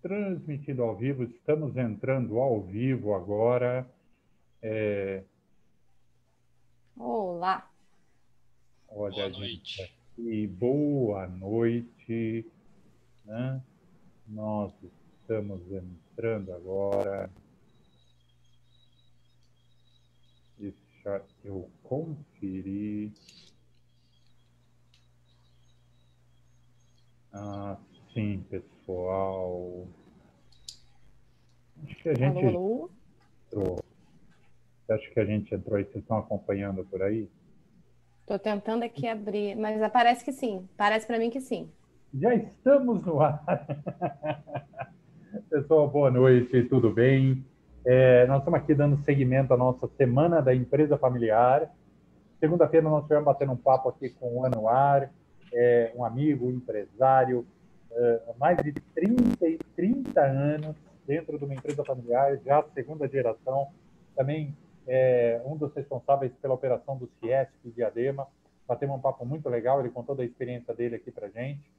transmitindo ao vivo, estamos entrando ao vivo agora. Olá, Olha Boa a gente noite. aqui, boa noite, né? Nós estamos entrando agora. Deixa eu conferir. Ah, sim, pessoal. Acho que a gente alô, alô. entrou. Acho que a gente entrou e vocês estão acompanhando por aí. Tô tentando aqui abrir, mas parece que sim. Parece para mim que sim. Já estamos no ar. Pessoal, boa noite, tudo bem? Nós estamos aqui dando seguimento à nossa Semana da Empresa Familiar. Segunda-feira nós estivemos batendo um papo aqui com o Anuar, um amigo, empresário, mais de 30 anos dentro de uma empresa familiar, já segunda geração, também um dos responsáveis pela operação do Ciesc Diadema. Batemos um papo muito legal, ele contou da experiência dele aqui para gente.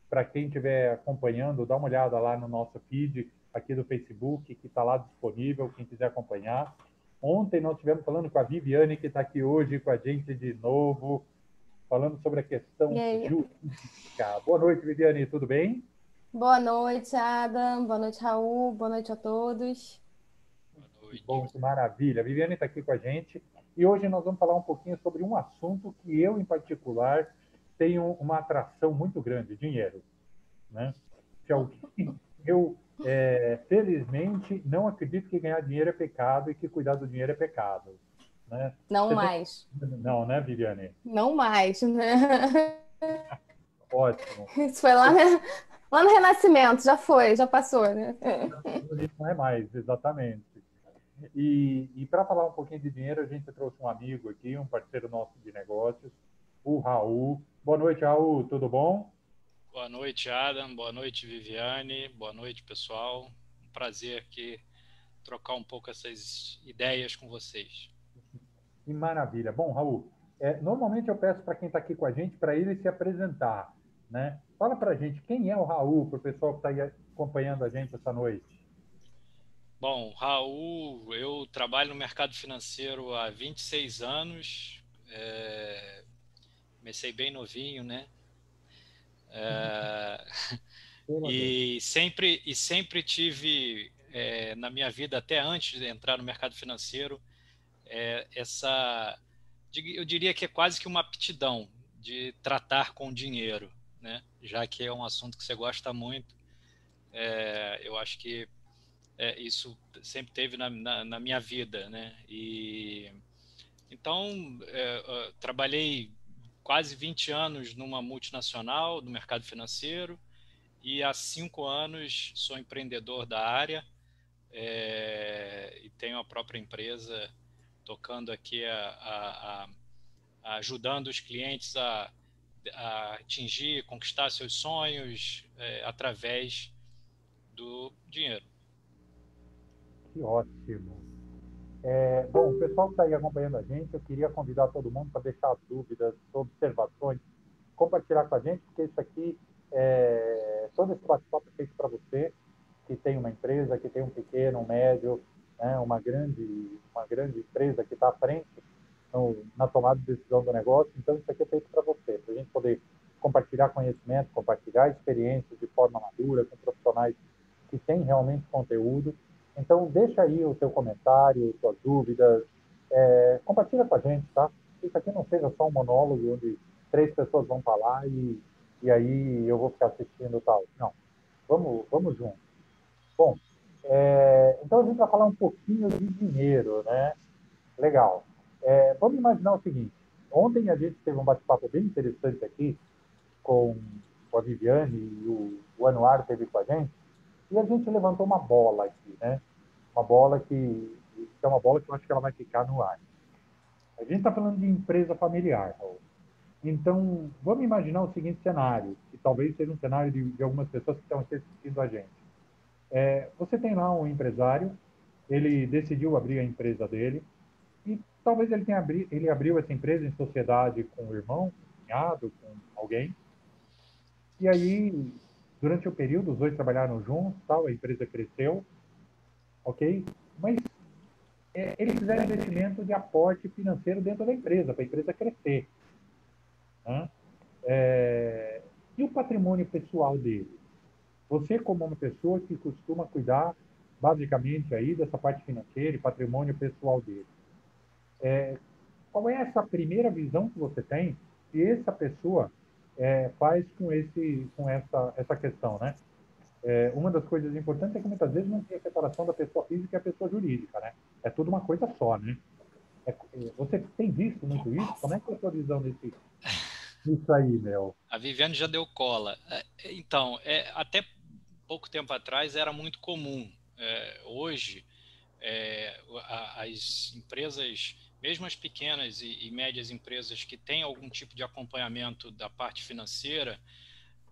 Para quem estiver acompanhando, dá uma olhada lá no nosso feed aqui do Facebook, que está lá disponível, quem quiser acompanhar. Ontem nós estivemos falando com a Viviane, que está aqui hoje com a gente de novo, falando sobre a E questão aí? jurídica. Boa noite, Viviane, tudo bem? Boa noite, Adam. Boa noite, Raul. Boa noite a todos. Boa Que noite. bom, que maravilha. A Viviane está aqui com a gente e hoje nós vamos falar um pouquinho sobre um assunto que eu, em particular, tenho uma atração muito grande, dinheiro, né? Se alguém, eu, felizmente, não acredito que ganhar dinheiro é pecado e que cuidar do dinheiro é pecado, né? Não Você tem... mais. Não, né, Viviane? Não mais, né? Ótimo. Isso foi lá no Renascimento, já foi, já passou, né? Isso não é mais, exatamente. E para falar um pouquinho de dinheiro, a gente trouxe um amigo aqui, um parceiro nosso de negócios, o Raul. Boa noite, Raul, tudo bom? Boa noite, Adam. Boa noite, Viviane. Boa noite, pessoal. Um prazer aqui trocar um pouco essas ideias com vocês. Que maravilha. Bom, Raul, normalmente eu peço para quem está aqui com a gente para ele se apresentar, né? Fala para a gente quem é o Raul, para o pessoal que está aí acompanhando a gente essa noite. Bom, Raul, eu trabalho no mercado financeiro há 26 anos. Comecei bem novinho, né? É, Pela Deus. e sempre tive, na minha vida, até antes de entrar no mercado financeiro, essa, eu diria que é quase que uma aptidão de tratar com dinheiro, né? Já que é um assunto que você gosta muito, eu acho que isso sempre teve na minha vida, né? E então trabalhei quase 20 anos numa multinacional do mercado financeiro e há 5 anos sou empreendedor da área, e tenho a própria empresa tocando aqui ajudando os clientes a atingir, conquistar seus sonhos através do dinheiro. Que ótimo. Bom, o pessoal que está aí acompanhando a gente, eu queria convidar todo mundo para deixar dúvidas, observações, compartilhar com a gente, porque isso aqui, todo esse bate-papo é feito para você, que tem uma empresa, que tem um pequeno, um médio, né, uma grande empresa que está à frente na tomada de decisão do negócio. Então, isso aqui é feito para você, para a gente poder compartilhar conhecimento, compartilhar experiências de forma madura, com profissionais que têm realmente conteúdo. Então, deixa aí o seu comentário, suas dúvidas, compartilha com a gente, tá? Que isso aqui não seja só um monólogo onde 3 pessoas vão falar e aí eu vou ficar assistindo tal. Não, vamos juntos. Bom, então a gente vai falar um pouquinho de dinheiro, né? Legal. Vamos imaginar o seguinte: ontem a gente teve um bate-papo bem interessante aqui com, com a Viviane e o Anuar esteve com a gente, e a gente levantou uma bola aqui, né? Uma bola que é uma bola que eu acho que ela vai ficar no ar. A gente está falando de empresa familiar, Raul. Então, vamos imaginar o seguinte cenário, que talvez seja um cenário de algumas pessoas que estão assistindo a gente. Você tem lá um empresário, ele decidiu abrir a empresa dele, e talvez ele abriu essa empresa em sociedade com o irmão, com o cunhado, com alguém, e aí Durante o período, os dois trabalharam juntos, tal, a empresa cresceu, ok? Mas eles fizeram investimento de aporte financeiro dentro da empresa, para a empresa crescer. Né? E o patrimônio pessoal dele? Você, como uma pessoa que costuma cuidar, basicamente, aí dessa parte financeira e patrimônio pessoal dele, qual é essa primeira visão que você tem que essa pessoa faz com essa questão, né? Uma das coisas importantes é que muitas vezes não tem a separação da pessoa física e a pessoa jurídica, né? É tudo uma coisa só, né? Você tem visto muito isso? Como é que é a sua visão nisso aí, Mel? A Viviane já deu cola. Então, até pouco tempo atrás era muito comum. Hoje, as empresas, mesmo as pequenas e médias empresas que têm algum tipo de acompanhamento da parte financeira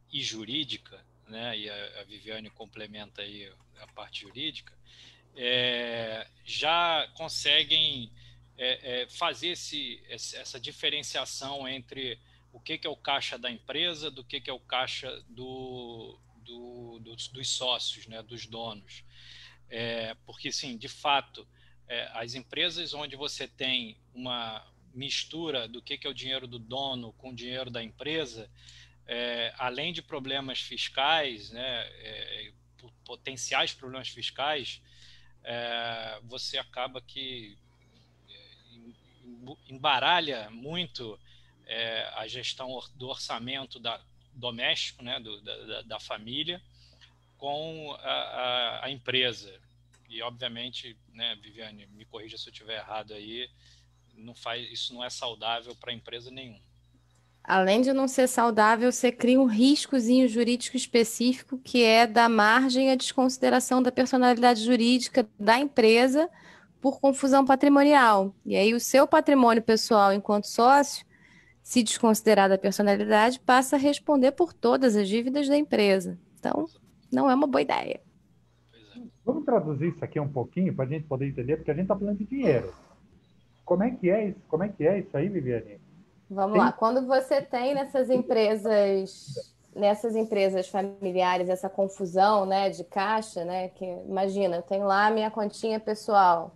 e jurídica, né, e a Viviane complementa aí a parte jurídica, já conseguem fazer essa diferenciação entre o que é o caixa da empresa do que é o caixa dos sócios, né, dos donos. Porque, sim, de fato, as empresas onde você tem uma mistura do que é o dinheiro do dono com o dinheiro da empresa, além de problemas fiscais, né, potenciais problemas fiscais, você acaba que embaralha muito a gestão do orçamento doméstico, né, da família, com a empresa. E, obviamente, né, Viviane, me corrija se eu estiver errado aí, isso não é saudável para empresa nenhuma. Além de não ser saudável, você cria um riscozinho jurídico específico que é da margem à desconsideração da personalidade jurídica da empresa por confusão patrimonial. E aí o seu patrimônio pessoal enquanto sócio, se desconsiderar da personalidade, passa a responder por todas as dívidas da empresa. Então, não é uma boa ideia. Vamos traduzir isso aqui um pouquinho para a gente poder entender, porque a gente está falando de dinheiro. Como é que é isso? Como é que é isso aí, Viviane? Vamos lá. Quando você tem nessas empresas familiares essa confusão, né, de caixa, né, que imagina, eu tenho lá a minha continha pessoal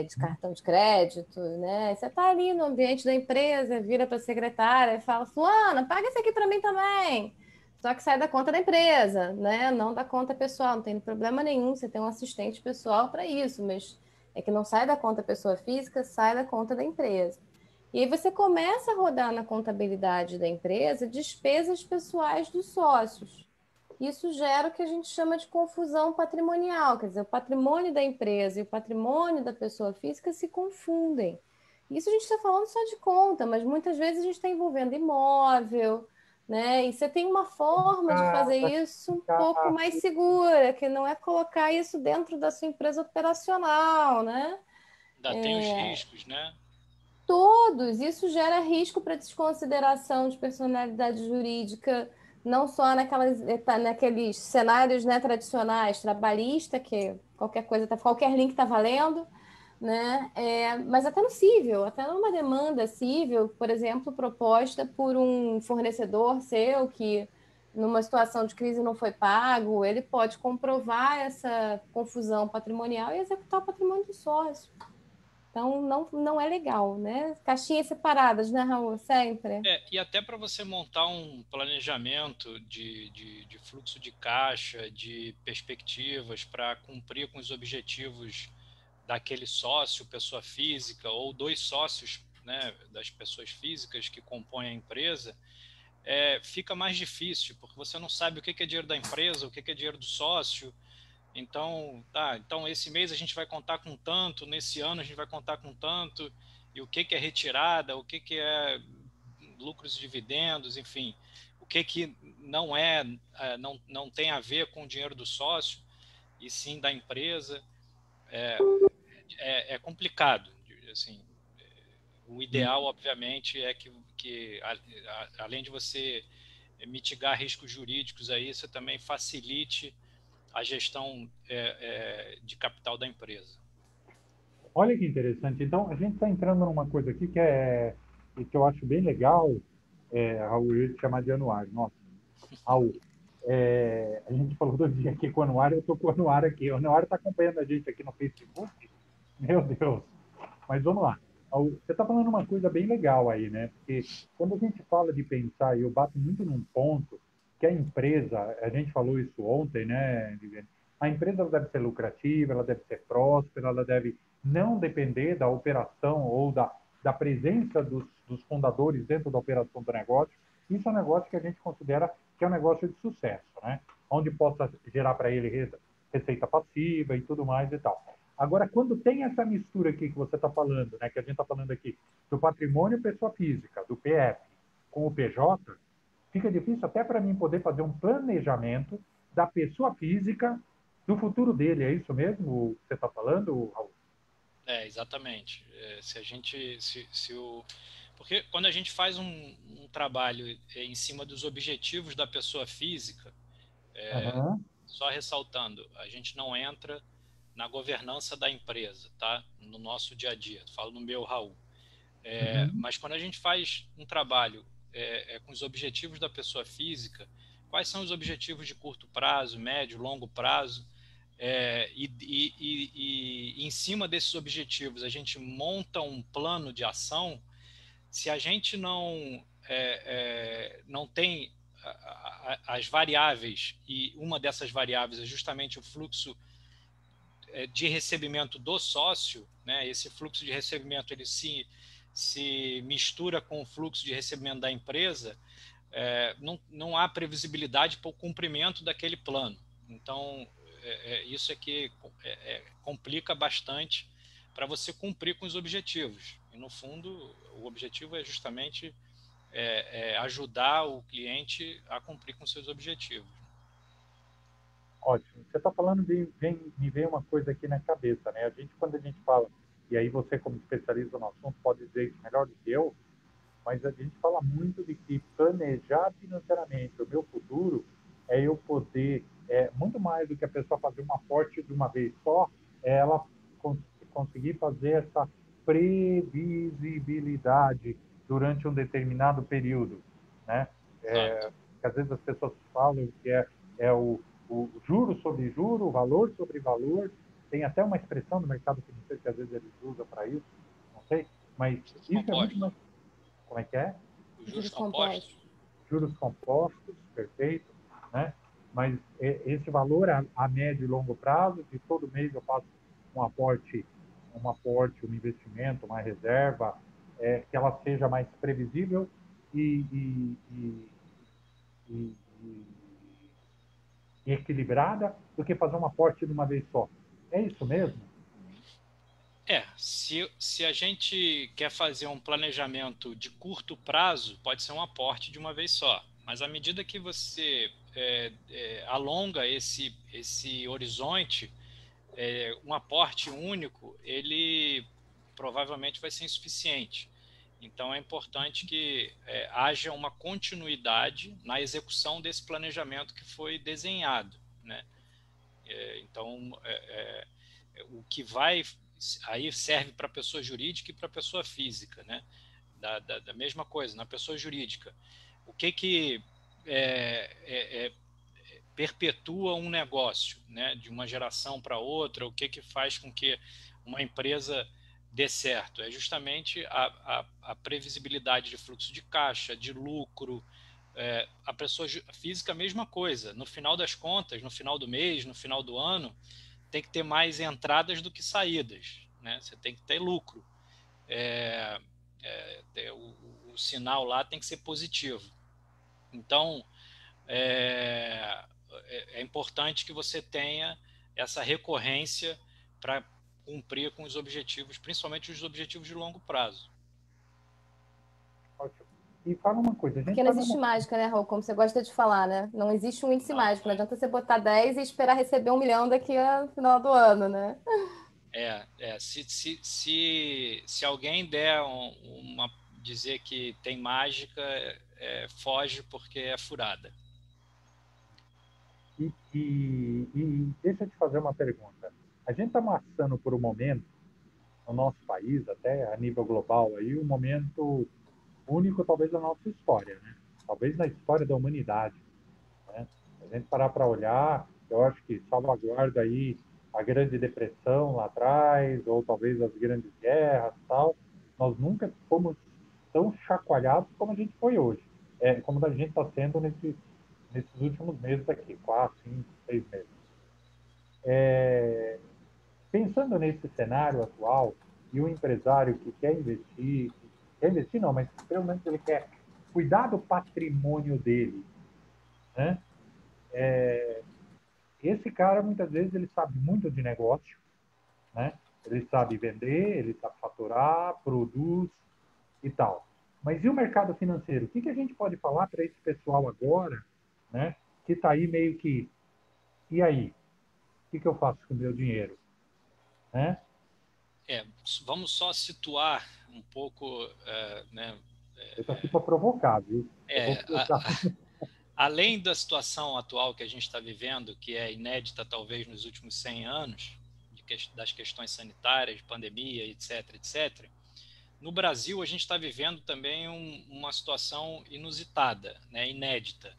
de cartão de crédito, né? Você está ali no ambiente da empresa, vira para a secretária e fala, Fulana, paga isso aqui para mim também. Só que sai da conta da empresa, né? Não da conta pessoal, não tem problema nenhum, você tem um assistente pessoal para isso, mas é que não sai da conta pessoa física, sai da conta da empresa. E aí você começa a rodar na contabilidade da empresa despesas pessoais dos sócios. Isso gera o que a gente chama de confusão patrimonial, quer dizer, o patrimônio da empresa e o patrimônio da pessoa física se confundem. Isso a gente está falando só de conta, mas muitas vezes a gente está envolvendo imóvel, né? E você tem uma forma de fazer isso um pouco mais segura, que não é colocar isso dentro da sua empresa operacional, né? Ainda tem os riscos, né? Todos. Isso gera risco para desconsideração de personalidade jurídica, não só naqueles cenários, né, tradicionais, trabalhista, que qualquer link está valendo, né? Mas até no cível, até numa demanda cível, por exemplo, proposta por um fornecedor seu que numa situação de crise não foi pago, ele pode comprovar essa confusão patrimonial e executar o patrimônio do sócio. Então, não é legal, né? Caixinhas separadas, né, Raul? Sempre. E até para você montar um planejamento de fluxo de caixa, de perspectivas para cumprir com os objetivos daquele sócio, pessoa física, ou dois sócios, né, das pessoas físicas que compõem a empresa, fica mais difícil, porque você não sabe o que é dinheiro da empresa, o que é dinheiro do sócio. Então esse mês a gente vai contar com tanto, nesse ano a gente vai contar com tanto, e o que é retirada, o que é lucros e dividendos, enfim, o que não tem a ver com o dinheiro do sócio, e sim da empresa, é complicado. Assim, o ideal, obviamente, é que além de você mitigar riscos jurídicos aí, você também facilite a gestão de capital da empresa. Olha que interessante. Então, a gente está entrando numa coisa aqui que eu acho bem legal, Raul, eu ia te chamar de Anuário. Nossa, Raul. A gente falou do dia aqui com o Anuário, eu estou com o Anuário aqui. O Anuário está acompanhando a gente aqui no Facebook. Meu Deus. Mas vamos lá. Você está falando uma coisa bem legal aí, né? Porque quando a gente fala de pensar, e eu bato muito num ponto, que a empresa, a gente falou isso ontem, né, Viviane? A empresa ela deve ser lucrativa, ela deve ser próspera, ela deve não depender da operação ou da presença dos fundadores dentro da operação do negócio. Isso é um negócio que a gente considera que é um negócio de sucesso, né? Onde possa gerar para ele receita passiva e tudo mais e tal. Agora, quando tem essa mistura aqui que você está falando, né, que a gente está falando aqui, do patrimônio pessoa física, do PF, com o PJ, fica difícil até para mim poder fazer um planejamento da pessoa física do futuro dele. É isso mesmo que você está falando, Raul? Exatamente. Se a gente, se o, porque quando a gente faz um trabalho em cima dos objetivos da pessoa física, só ressaltando, a gente não entra na governança da empresa, tá? No nosso dia a dia. Falo no meu, Raul. Mas quando a gente faz um trabalho com os objetivos da pessoa física, quais são os objetivos de curto prazo, médio, longo prazo? E em cima desses objetivos a gente monta um plano de ação. Se a gente não tem as variáveis, e uma dessas variáveis é justamente o fluxo de recebimento do sócio, né? Esse fluxo de recebimento ele se mistura com o fluxo de recebimento da empresa, não há previsibilidade para o cumprimento daquele plano. Então, isso é que complica bastante para você cumprir com os objetivos. E, no fundo, o objetivo é justamente ajudar o cliente a cumprir com seus objetivos. Ótimo. Você está falando, me vem uma coisa aqui na cabeça, né? Quando a gente fala, e aí você como especialista no assunto pode dizer isso melhor do que eu, mas a gente fala muito de que planejar financeiramente o meu futuro é eu poder, muito mais do que a pessoa fazer um aporte de uma vez só, é ela conseguir fazer essa previsibilidade durante um determinado período, né? Que às vezes as pessoas falam que é o juro sobre juro, o valor sobre valor, tem até uma expressão no mercado financeiro que às vezes eles usam para isso, não sei, mas isso é muito mais. Como é que é? Os juros compostos. Juros compostos, perfeito, né? Mas esse valor a médio e longo prazo, de todo mês eu faço um aporte, um investimento, uma reserva, que ela seja mais previsível e, e, e equilibrada do que fazer um aporte de uma vez só. É isso mesmo? Se a gente quer fazer um planejamento de curto prazo, pode ser um aporte de uma vez só. Mas à medida que você alonga esse horizonte, um aporte único, ele provavelmente vai ser insuficiente. Então é importante que haja uma continuidade na execução desse planejamento que foi desenhado, né? Então o que vai aí serve para pessoa jurídica e para pessoa física, né? Da mesma coisa, na pessoa jurídica. O que perpetua um negócio, né? De uma geração para outra, o que faz com que uma empresa dê certo? É justamente a previsibilidade de fluxo de caixa, de lucro. A pessoa física, a mesma coisa. No final das contas, no final do mês, no final do ano, tem que ter mais entradas do que saídas, né? Você tem que ter lucro. O sinal lá tem que ser positivo. Então, é importante que você tenha essa recorrência para cumprir com os objetivos, principalmente os objetivos de longo prazo. Ótimo. E fala uma coisa, Porque não existe mágica, né, Raul? Como você gosta de falar, né? Não existe um índice mágico. Não adianta você botar 10 e esperar receber 1 milhão daqui ao final do ano, né? Se alguém der dizer que tem mágica, foge porque é furada. E deixa eu te fazer uma pergunta. A gente está passando por um momento, no nosso país, até a nível global, aí, um momento único, talvez, da nossa história, né? Talvez na história da humanidade, né? a gente parar para olhar, eu acho que salvaguarda aí a Grande Depressão lá atrás, ou talvez as grandes guerras e tal, nós nunca fomos tão chacoalhados como a gente foi hoje. Como a gente está sendo nesses últimos meses aqui, 4, 5, 6 meses. Pensando nesse cenário atual, e o empresário que quer investir não, mas pelo menos ele quer cuidar do patrimônio dele, né? Esse cara, muitas vezes, ele sabe muito de negócio, né? Ele sabe vender, ele sabe faturar, produz e tal. Mas e o mercado financeiro? O que a gente pode falar para esse pessoal agora, né? Que está aí meio que, e aí? O que eu faço com o meu dinheiro? Né? Vamos só situar um pouco, né? Eu estou aqui para provocar, viu? Além da situação atual que a gente está vivendo, que é inédita talvez nos últimos 100 anos, das questões sanitárias, pandemia, etc., etc., no Brasil a gente está vivendo também uma situação inusitada, né, inédita.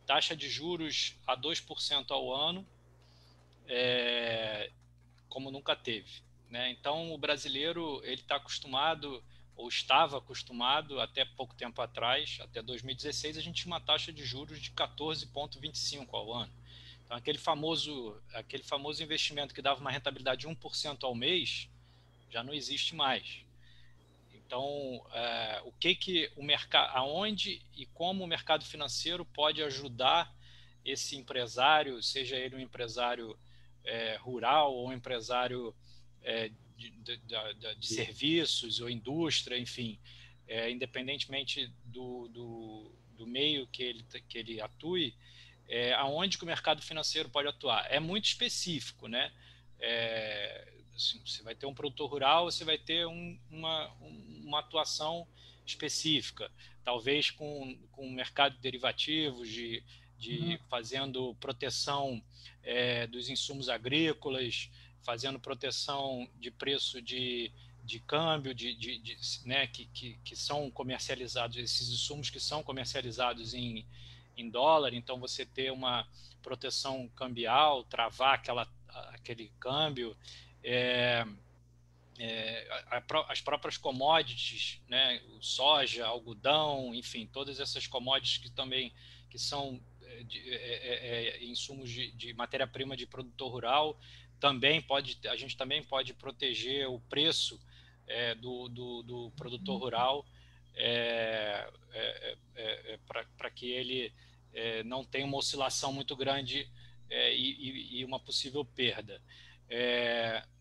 Taxa de juros a 2% ao ano, como nunca teve. Né? Então, o brasileiro ele está acostumado, ou estava acostumado até pouco tempo atrás, até 2016, a gente tinha uma taxa de juros de 14,25% ao ano. Então, aquele famoso investimento que dava uma rentabilidade de 1% ao mês já não existe mais. Então, o que o mercado, aonde e como o mercado financeiro pode ajudar esse empresário, seja ele um empresário rural ou um empresário de serviços ou indústria, enfim, independentemente do meio que ele atue, aonde que o mercado financeiro pode atuar. É muito específico, né? Assim, você vai ter um produtor rural, você vai ter uma atuação específica, talvez com o mercado de derivativos, fazendo proteção dos insumos agrícolas, fazendo proteção de preço de câmbio, né, que são comercializados, esses insumos que são comercializados em dólar, então você ter uma proteção cambial, travar aquele câmbio, as próprias commodities, né, soja, algodão, enfim, todas essas commodities que são insumos de matéria-prima de produtor rural, a gente também pode proteger o preço do produtor rural para que ele não tenha uma oscilação muito grande e uma possível perda.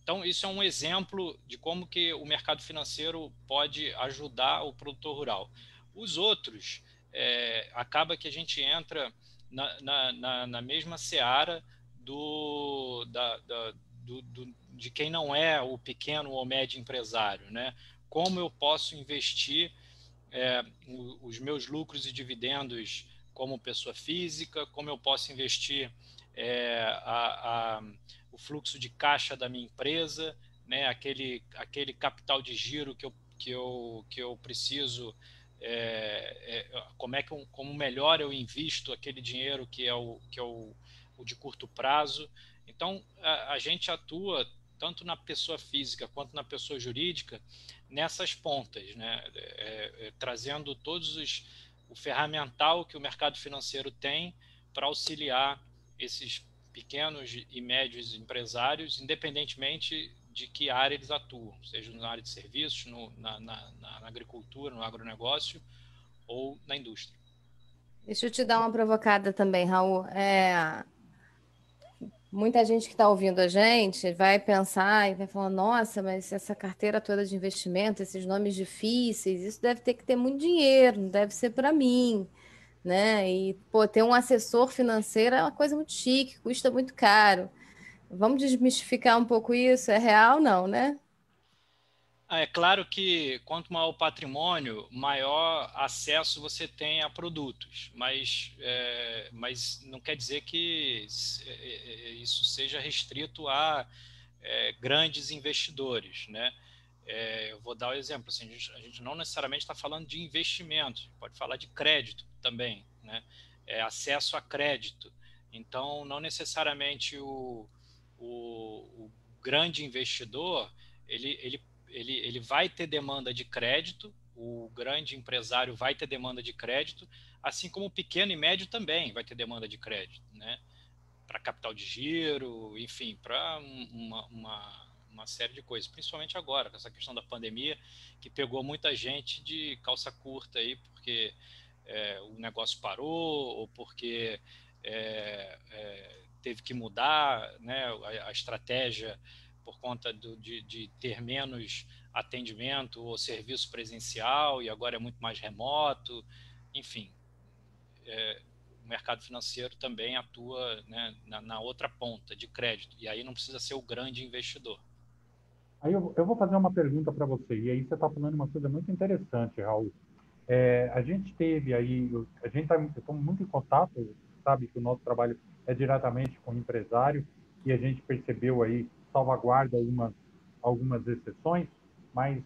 Então, isso é um exemplo de como que o mercado financeiro pode ajudar o produtor rural. Os outros, acaba que a gente entra na mesma seara de quem não é o pequeno ou médio empresário, né? Como eu posso investir os meus lucros e dividendos como pessoa física, como eu posso investir o fluxo de caixa da minha empresa, né? aquele capital de giro que eu preciso, como melhor eu invisto aquele dinheiro que é o de curto prazo. Então, a gente atua tanto na pessoa física quanto na pessoa jurídica nessas pontas, né? Trazendo o ferramental que o mercado financeiro tem para auxiliar esses pequenos e médios empresários, independentemente de que área eles atuam, seja na área de serviços, na agricultura, no agronegócio ou na indústria. Deixa eu te dar uma provocada também, Raul. Muita gente que está ouvindo a gente vai pensar e vai falar: nossa, mas essa carteira toda de investimento, esses nomes difíceis, isso deve ter que ter muito dinheiro, não deve ser para mim, né? E, pô, ter um assessor financeiro é uma coisa muito chique, custa muito caro. Vamos desmistificar um pouco isso? É real, não, né? É claro que quanto maior o patrimônio, maior acesso você tem a produtos, mas não quer dizer que isso seja restrito a grandes investidores, né? Eu vou dar o exemplo, assim, a gente não necessariamente está falando de investimento, pode falar de crédito também, né? acesso a crédito. Então, não necessariamente o grande investidor ele vai ter demanda de crédito, o grande empresário vai ter demanda de crédito, assim como o pequeno e médio também vai ter demanda de crédito, né? Para capital de giro, enfim, para uma série de coisas, principalmente agora, com essa questão da pandemia, que pegou muita gente de calça curta aí, porque o negócio parou, ou porque teve que mudar, né, a estratégia por conta de ter menos atendimento ou serviço presencial, e agora é muito mais remoto, enfim. O mercado financeiro também atua, né, na outra ponta de crédito, e aí não precisa ser o grande investidor. Aí eu vou fazer uma pergunta para você, e aí você está falando uma coisa muito interessante, Raul. A gente teve aí, a gente está muito em contato, sabe que o nosso trabalho é diretamente com o empresário, e a gente percebeu aí, salvaguarda algumas exceções, mas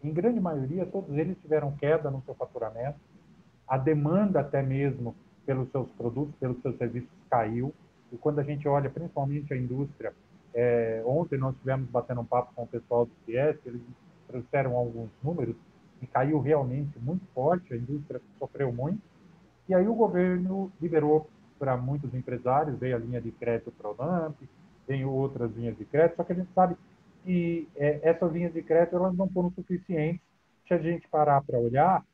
em grande maioria, todos eles tiveram queda no seu faturamento, a demanda até mesmo pelos seus produtos, pelos seus serviços caiu, e quando a gente olha principalmente a indústria, ontem nós estivemos batendo um papo com o pessoal do CS, eles trouxeram alguns números, e caiu realmente muito forte, a indústria sofreu muito, e aí o governo liberou para muitos empresários, veio a linha de crédito Pronamp, tem outras linhas de crédito, só que a gente sabe que essas linhas de crédito elas não foram suficientes se a gente parar para olhar,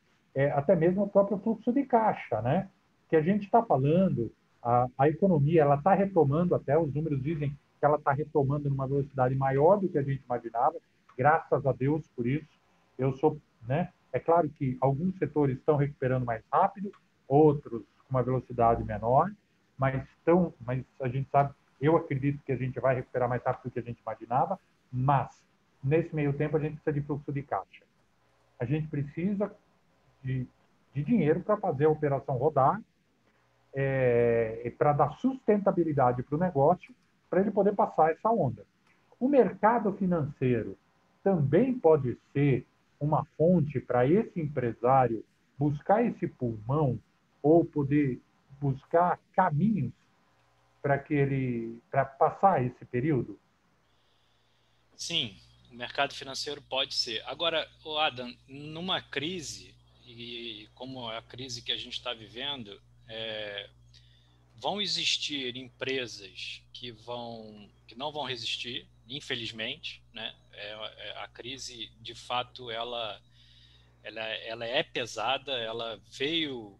até mesmo o próprio fluxo de caixa, né? Que a gente está falando, a economia ela está retomando, até os números dizem que ela está retomando numa velocidade maior do que a gente imaginava, graças a Deus por isso. Eu sou, né? É claro que alguns setores estão recuperando mais rápido, outros com uma velocidade menor, mas a gente sabe, eu acredito que a gente vai recuperar mais rápido do que a gente imaginava, mas nesse meio tempo a gente precisa de fluxo de caixa. A gente precisa de, de dinheiro para fazer a operação rodar, para dar sustentabilidade para o negócio, para ele poder passar essa onda. O mercado financeiro também pode ser uma fonte para esse empresário buscar esse pulmão ou poder buscar caminhos para passar esse período? Sim, o mercado financeiro pode ser. Agora, Adam, numa crise, e como a crise que a gente está vivendo, vão existir empresas que não vão resistir, infelizmente, né? A crise, de fato, ela é pesada, ela veio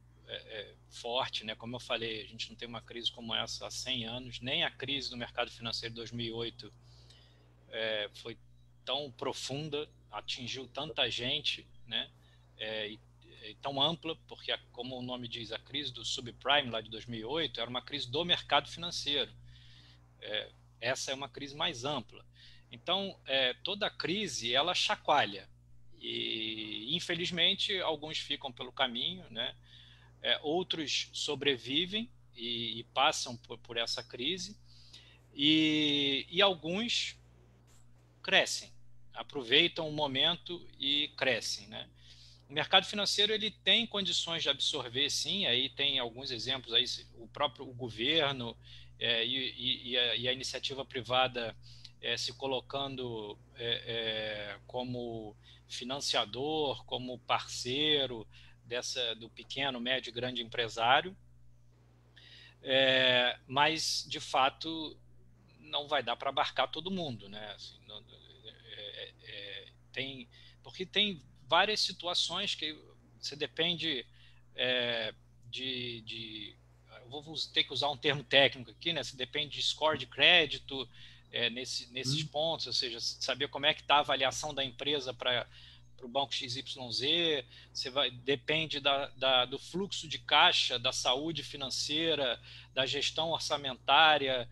forte, né? Como eu falei, a gente não tem uma crise como essa há 100 anos, nem a crise do mercado financeiro de 2008 foi tão profunda, atingiu tanta gente, né? E tão ampla, porque, como o nome diz, a crise do subprime lá de 2008 era uma crise do mercado financeiro. Essa é uma crise mais ampla. Então, toda crise, ela chacoalha. E, infelizmente, alguns ficam pelo caminho, né? Outros sobrevivem e passam por essa crise. E alguns crescem, aproveitam o momento e crescem, né? O mercado financeiro ele tem condições de absorver, sim. Aí tem alguns exemplos aí, o governo e a iniciativa privada se colocando como financiador, como parceiro do pequeno, médio e grande empresário, mas de fato não vai dar para abarcar todo mundo, né? Assim, porque tem várias situações que você depende eu vou ter que usar um termo técnico aqui, né? Você depende de score de crédito nesses pontos, ou seja, saber como é que está a avaliação da empresa para o banco XYZ, depende do fluxo de caixa, da saúde financeira, da gestão orçamentária,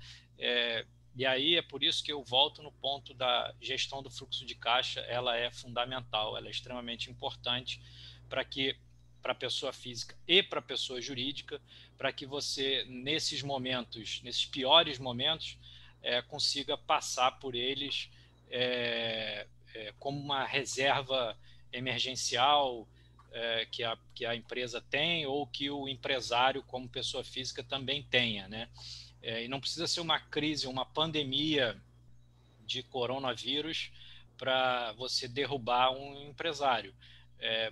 e aí é por isso que eu volto no ponto da gestão do fluxo de caixa. Ela é fundamental, ela é extremamente importante para a pessoa física e para a pessoa jurídica, para que você, nesses momentos, nesses piores momentos, consiga passar por eles como uma reserva emergencial, que a empresa tem ou que o empresário, como pessoa física, também tenha, né? E não precisa ser uma crise, uma pandemia de coronavírus para você derrubar um empresário.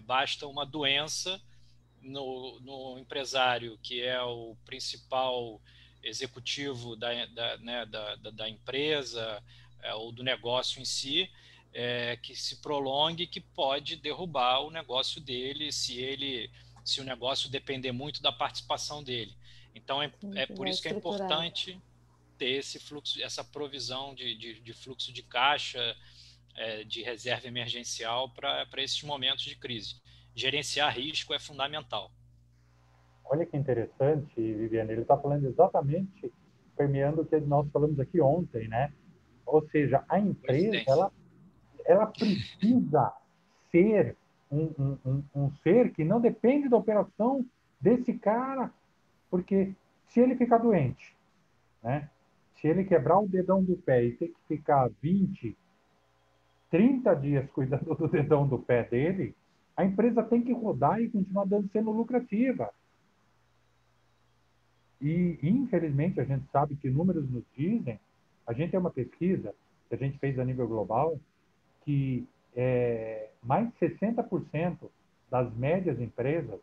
Basta uma doença no empresário, que é o principal executivo da empresa ou do negócio em si, que se prolongue, que pode derrubar o negócio dele se o negócio depender muito da participação dele. Então, é por isso que é importante ter esse fluxo, essa provisão de fluxo de caixa, de reserva emergencial para esses momentos de crise. Gerenciar risco é fundamental. Olha que interessante, Viviane, ele está falando exatamente, permeando o que nós falamos aqui ontem, né? Ou seja, a empresa, ela precisa ser um ser que não depende da operação desse cara, porque se ele ficar doente, né? Se ele quebrar o dedão do pé e ter que ficar 20, 30 dias cuidando do dedão do pé dele, a empresa tem que rodar e continuar sendo lucrativa. E, infelizmente, a gente sabe que números nos dizem, a gente tem uma pesquisa que a gente fez a nível global, que mais de 60% das médias empresas,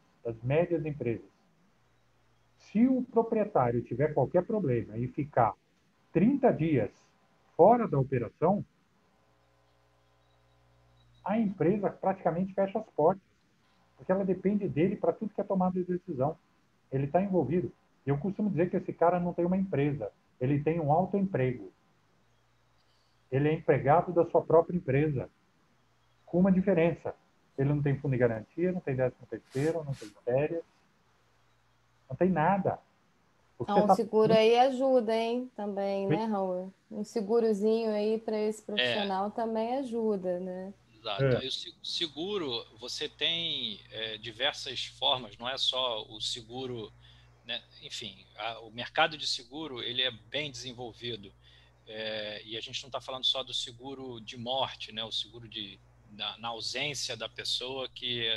se o proprietário tiver qualquer problema e ficar 30 dias fora da operação, a empresa praticamente fecha as portas, porque ela depende dele para tudo que é tomada de decisão. Ele está envolvido. Eu costumo dizer que esse cara não tem uma empresa, ele tem um autoemprego. Ele é empregado da sua própria empresa, com uma diferença. Ele não tem fundo de garantia, não tem 13º, não tem férias, não tem nada. Um seguro aí ajuda, hein? Também, né, Raul? Um segurozinho aí para esse profissional também ajuda, né? Exato. Aí o seguro, você tem diversas formas, não é só o seguro, né? Enfim, o mercado de seguro ele é bem desenvolvido. E a gente não está falando só do seguro de morte, né? O seguro na ausência da pessoa, que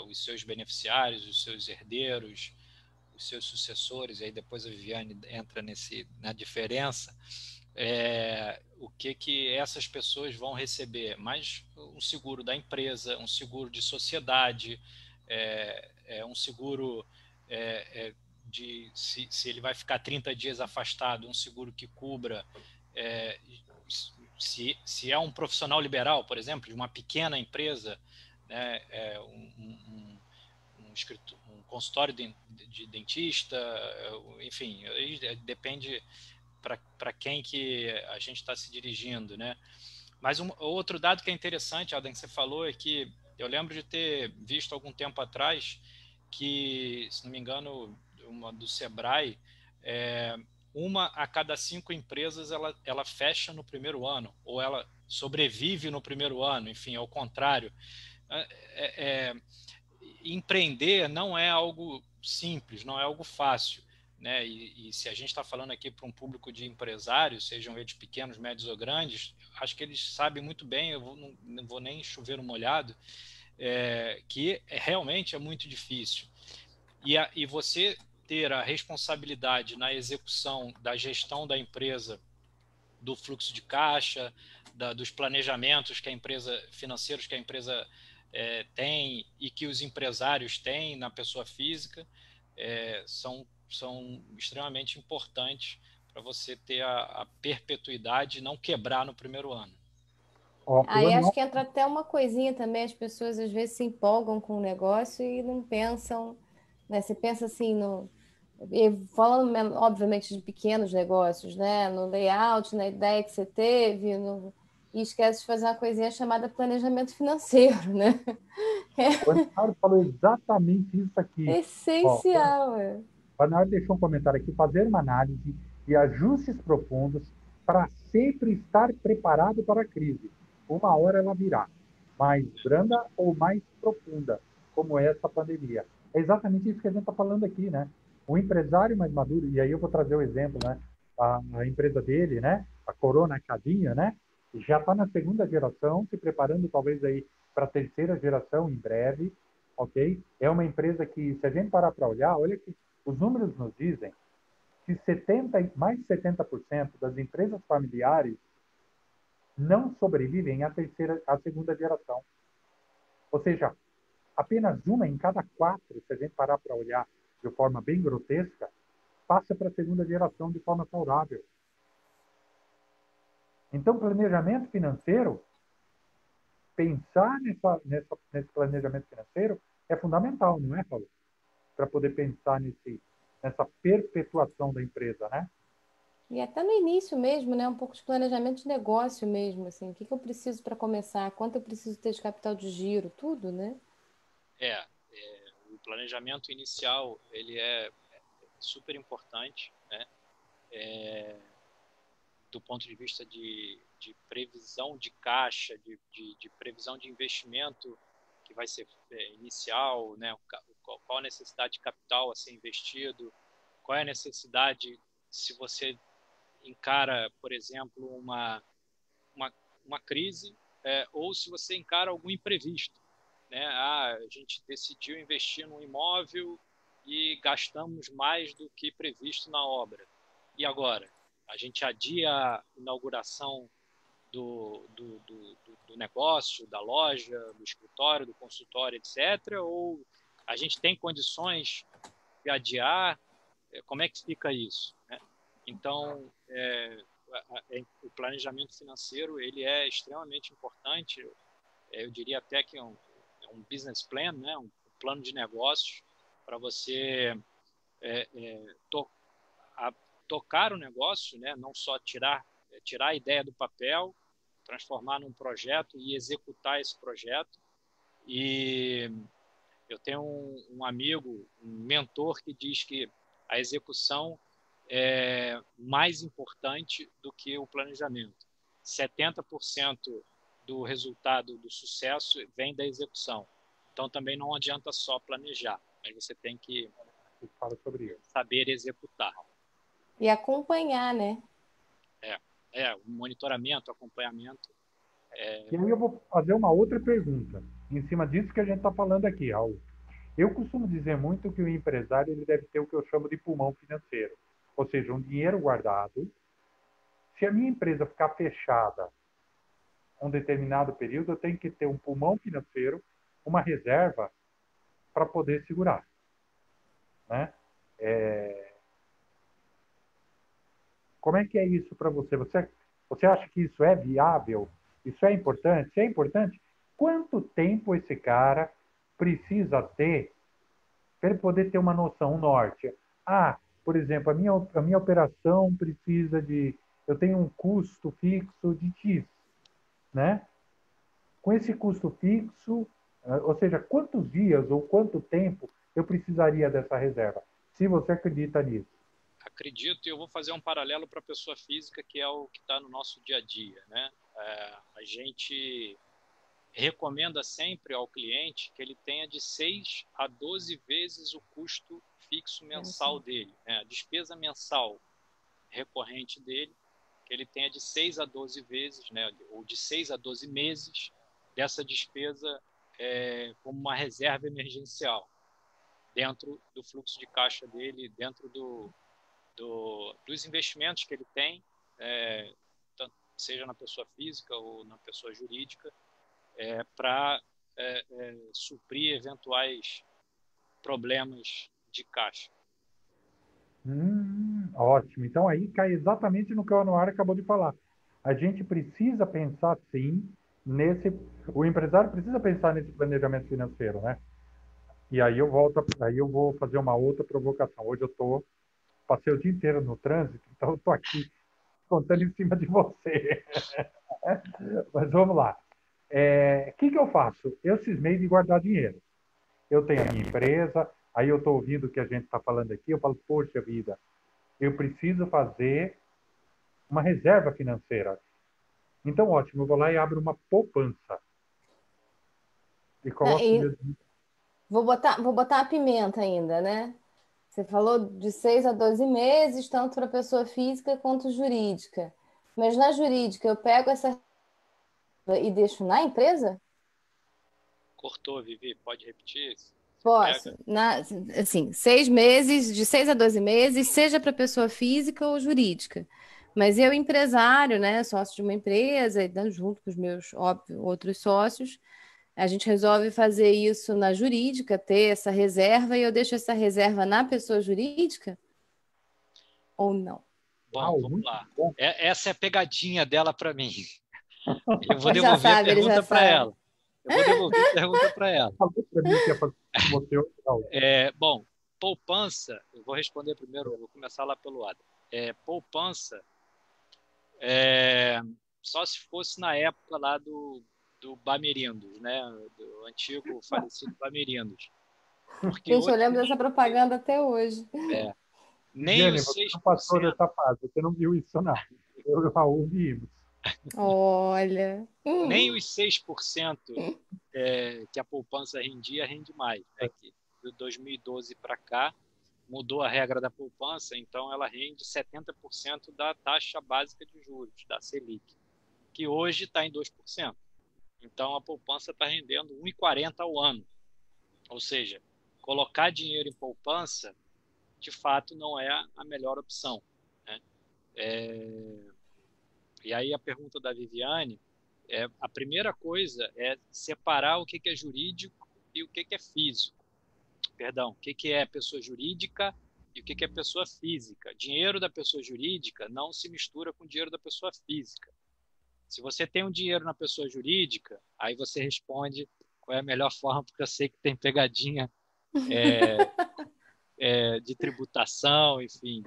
os seus beneficiários, os seus herdeiros, os seus sucessores, e aí depois a Viviane entra na diferença, o que essas pessoas vão receber? Mais um seguro da empresa, um seguro de sociedade, um seguro se ele vai ficar 30 dias afastado, um seguro que cubra se é um profissional liberal, por exemplo, de uma pequena empresa, né, um consultório de dentista, enfim, depende para quem que a gente está se dirigindo, né? Mas outro dado que é interessante, Adam, que você falou, é que eu lembro de ter visto algum tempo atrás que, se não me engano, uma do Sebrae, uma a cada 5 empresas ela fecha no primeiro ano, ou ela sobrevive no primeiro ano, enfim, ao contrário. Empreender não é algo simples, não é algo fácil, né? E se a gente está falando aqui para um público de empresários, sejam eles pequenos, médios ou grandes, acho que eles sabem muito bem, não vou nem chover no molhado, que realmente é muito difícil. E você ter a responsabilidade na execução da gestão da empresa, do fluxo de caixa, dos planejamentos financeiros que a empresa tem e que os empresários têm na pessoa física, são extremamente importantes para você ter a perpetuidade e não quebrar no primeiro ano. Aí acho que entra até uma coisinha também, as pessoas às vezes se empolgam com o negócio e não pensam, né? Você pensa assim, falando obviamente de pequenos negócios, né? No layout, na ideia que você teve, e esquece de fazer uma coisinha chamada planejamento financeiro, né? O Bernardo falou exatamente isso aqui. Essencial. O Bernardo deixou um comentário aqui: fazer uma análise e ajustes profundos para sempre estar preparado para a crise. Uma hora ela virá, mais branda ou mais profunda, como essa pandemia. É exatamente isso que a gente está falando aqui, né? O empresário mais maduro, e aí eu vou trazer o exemplo, né? A empresa dele, né? A Corona Cadinha, né? Já está na segunda geração, se preparando talvez aí para a terceira geração em breve. ok? É uma empresa que, se a gente parar para olhar, olha que os números nos dizem que mais de 70% das empresas familiares não sobrevivem à segunda geração. Ou seja, apenas uma em cada 4, se a gente parar para olhar de forma bem grotesca, passa para a segunda geração de forma saudável. Então, planejamento financeiro, pensar nesse planejamento financeiro é fundamental, não é, Paulo? Para poder pensar nessa perpetuação da empresa, né? E até no início mesmo, né? Um pouco de planejamento de negócio mesmo, assim. O que que eu preciso para começar? Quanto eu preciso ter de capital de giro? Tudo, né? O planejamento inicial, ele é super importante, né? Do ponto de vista de previsão de caixa, de previsão de investimento que vai ser inicial, né? Qual a necessidade de capital a ser investido, qual é a necessidade se você encara, por exemplo, uma crise, ou se você encara algum imprevisto, né? A gente decidiu investir num imóvel e gastamos mais do que previsto na obra. E agora? A gente adia a inauguração do negócio, da loja, do escritório, do consultório, etc. Ou a gente tem condições de adiar? Como é que fica isso, né? Então, o planejamento financeiro ele é extremamente importante. Eu diria até que é um business plan, né? Um plano de negócios para você tocar o negócio, né? Não só tirar a ideia do papel, transformar num projeto e executar esse projeto. E eu tenho um amigo, um mentor, que diz que a execução é mais importante do que o planejamento. 70% do resultado do sucesso vem da execução. Então, também não adianta só planejar, mas você tem que saber executar. E acompanhar, né? O monitoramento, acompanhamento. E aí eu vou fazer uma outra pergunta, em cima disso que a gente está falando aqui, Raul. Eu costumo dizer muito que o empresário ele deve ter o que eu chamo de pulmão financeiro, ou seja, um dinheiro guardado. Se a minha empresa ficar fechada um determinado período, eu tenho que ter um pulmão financeiro, uma reserva para poder segurar, né? Como é que é isso para você? Você acha que isso é viável? Isso é importante? Se é importante, quanto tempo esse cara precisa ter para ele poder ter uma noção, um norte? Por exemplo, a minha operação precisa de... Eu tenho um custo fixo de X, né? Com esse custo fixo, ou seja, quantos dias ou quanto tempo eu precisaria dessa reserva? Se você acredita nisso. Acredito, e eu vou fazer um paralelo para a pessoa física, que é o que está no nosso dia a dia, né? A gente recomenda sempre ao cliente que ele tenha de 6 a 12 vezes o custo fixo mensal dele, né? A despesa mensal recorrente dele, que ele tenha de 6 a 12 vezes, né? Ou de 6 a 12 meses dessa despesa como uma reserva emergencial dentro do fluxo de caixa dele, dentro dos investimentos que ele tem, seja na pessoa física ou na pessoa jurídica, para suprir eventuais problemas de caixa. Ótimo. Então aí cai exatamente no que o Anuar acabou de falar. A gente precisa pensar sim o empresário precisa pensar nesse planejamento financeiro, né? E aí eu vou fazer uma outra provocação. Hoje passei o dia inteiro no trânsito, então eu tô aqui contando em cima de você. Mas vamos lá. Que eu faço? Eu cismei de guardar dinheiro. Eu tenho a minha empresa, aí eu estou ouvindo o que a gente está falando aqui, eu falo, poxa vida, eu preciso fazer uma reserva financeira. Então, ótimo, eu vou lá e abro uma poupança. E coloco meu... Vou botar a pimenta ainda, né? Você falou de 6 a 12 meses, tanto para pessoa física quanto jurídica. Mas na jurídica, eu pego essa e deixo na empresa? Cortou, Vivi, pode repetir? Posso. Assim, 6 meses, de 6 a 12 meses, seja para pessoa física ou jurídica. Mas eu, empresário, né, sócio de uma empresa, e junto com os meus, óbvio, outros sócios, a gente resolve fazer isso na jurídica, ter essa reserva, e eu deixo essa reserva na pessoa jurídica ou não? Bom, vamos muito lá. bom. Essa é a pegadinha dela para mim. Eu vou Ele já devolver a sabe, ele já pergunta para sabe. ela. Eu vou devolver a pergunta para ela. Falou para mim que ia fazer com você hoje, não. Bom, poupança, eu vou responder primeiro, vou começar lá pelo lado. Poupança, só se fosse na época lá do Bamerindos, né? Do antigo falecido Bamerindos. Porque Gente, eu hoje lembro dessa propaganda até hoje. nem Jenny, os você 6%, não passou dessa fase, você não viu isso, não. Eu e o Raul vimos. Olha. nem os 6% que a poupança rendia, rende mais. Né? Que de 2012 para cá, mudou a regra da poupança, então ela rende 70% da taxa básica de juros, da Selic, que hoje está em 2%. Então a poupança está rendendo 1,40 ao ano. Ou seja, colocar dinheiro em poupança, de fato, não é a melhor opção. Né? E aí a pergunta da Viviane, a primeira coisa é separar o que é jurídico e o que é físico. Perdão, o que é pessoa jurídica e o que é pessoa física. Dinheiro da pessoa jurídica não se mistura com dinheiro da pessoa física. Se você tem um dinheiro na pessoa jurídica, aí você responde qual é a melhor forma, porque eu sei que tem pegadinha de tributação, enfim,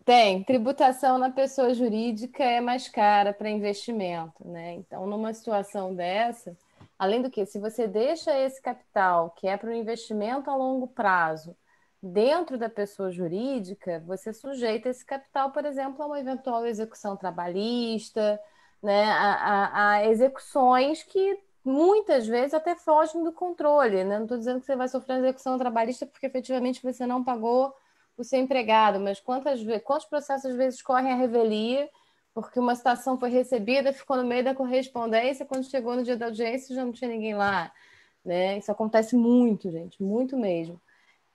Tem, tributação na pessoa jurídica é mais cara para investimento, né? Então, numa situação dessa, além do que, se você deixa esse capital, que é para o investimento a longo prazo, dentro da pessoa jurídica, você sujeita esse capital, por exemplo, a uma eventual execução trabalhista, né? A execuções que muitas vezes até fogem do controle, né? Não estou dizendo que você vai sofrer execução trabalhista porque efetivamente você não pagou o seu empregado, mas quantos processos às vezes correm a revelia porque uma citação foi recebida, ficou no meio da correspondência, quando chegou no dia da audiência já não tinha ninguém lá, né? Isso acontece muito, gente, muito mesmo.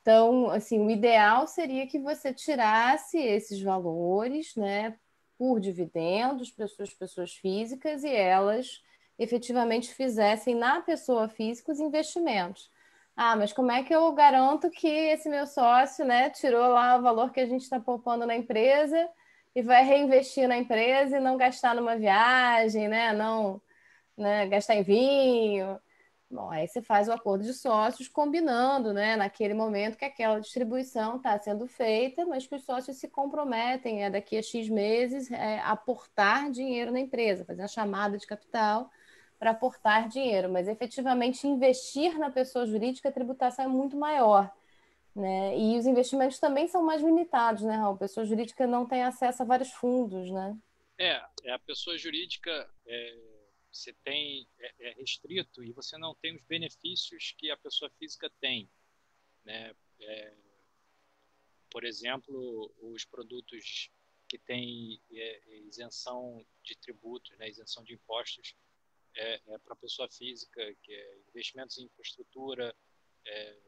Então, assim, o ideal seria que você tirasse esses valores, né, por dividendos para as suas pessoas físicas e elas efetivamente fizessem na pessoa física os investimentos. Ah, mas como é que eu garanto que esse meu sócio, né, tirou lá o valor que a gente está poupando na empresa e vai reinvestir na empresa e não gastar numa viagem, né, não, né, gastar em vinho? Bom, aí você faz o acordo de sócios combinando, né, naquele momento que aquela distribuição está sendo feita, mas que os sócios se comprometem daqui a X meses aportar dinheiro na empresa, fazer a chamada de capital para aportar dinheiro. Mas efetivamente investir na pessoa jurídica, a tributação é muito maior. Né? E os investimentos também são mais limitados, né, Raul? A pessoa jurídica não tem acesso a vários fundos, né? a pessoa jurídica você tem restrito e você não tem os benefícios que a pessoa física tem, né? Por exemplo, os produtos que têm isenção de tributos, né? Isenção de impostos para a pessoa física, que é investimentos em infraestrutura,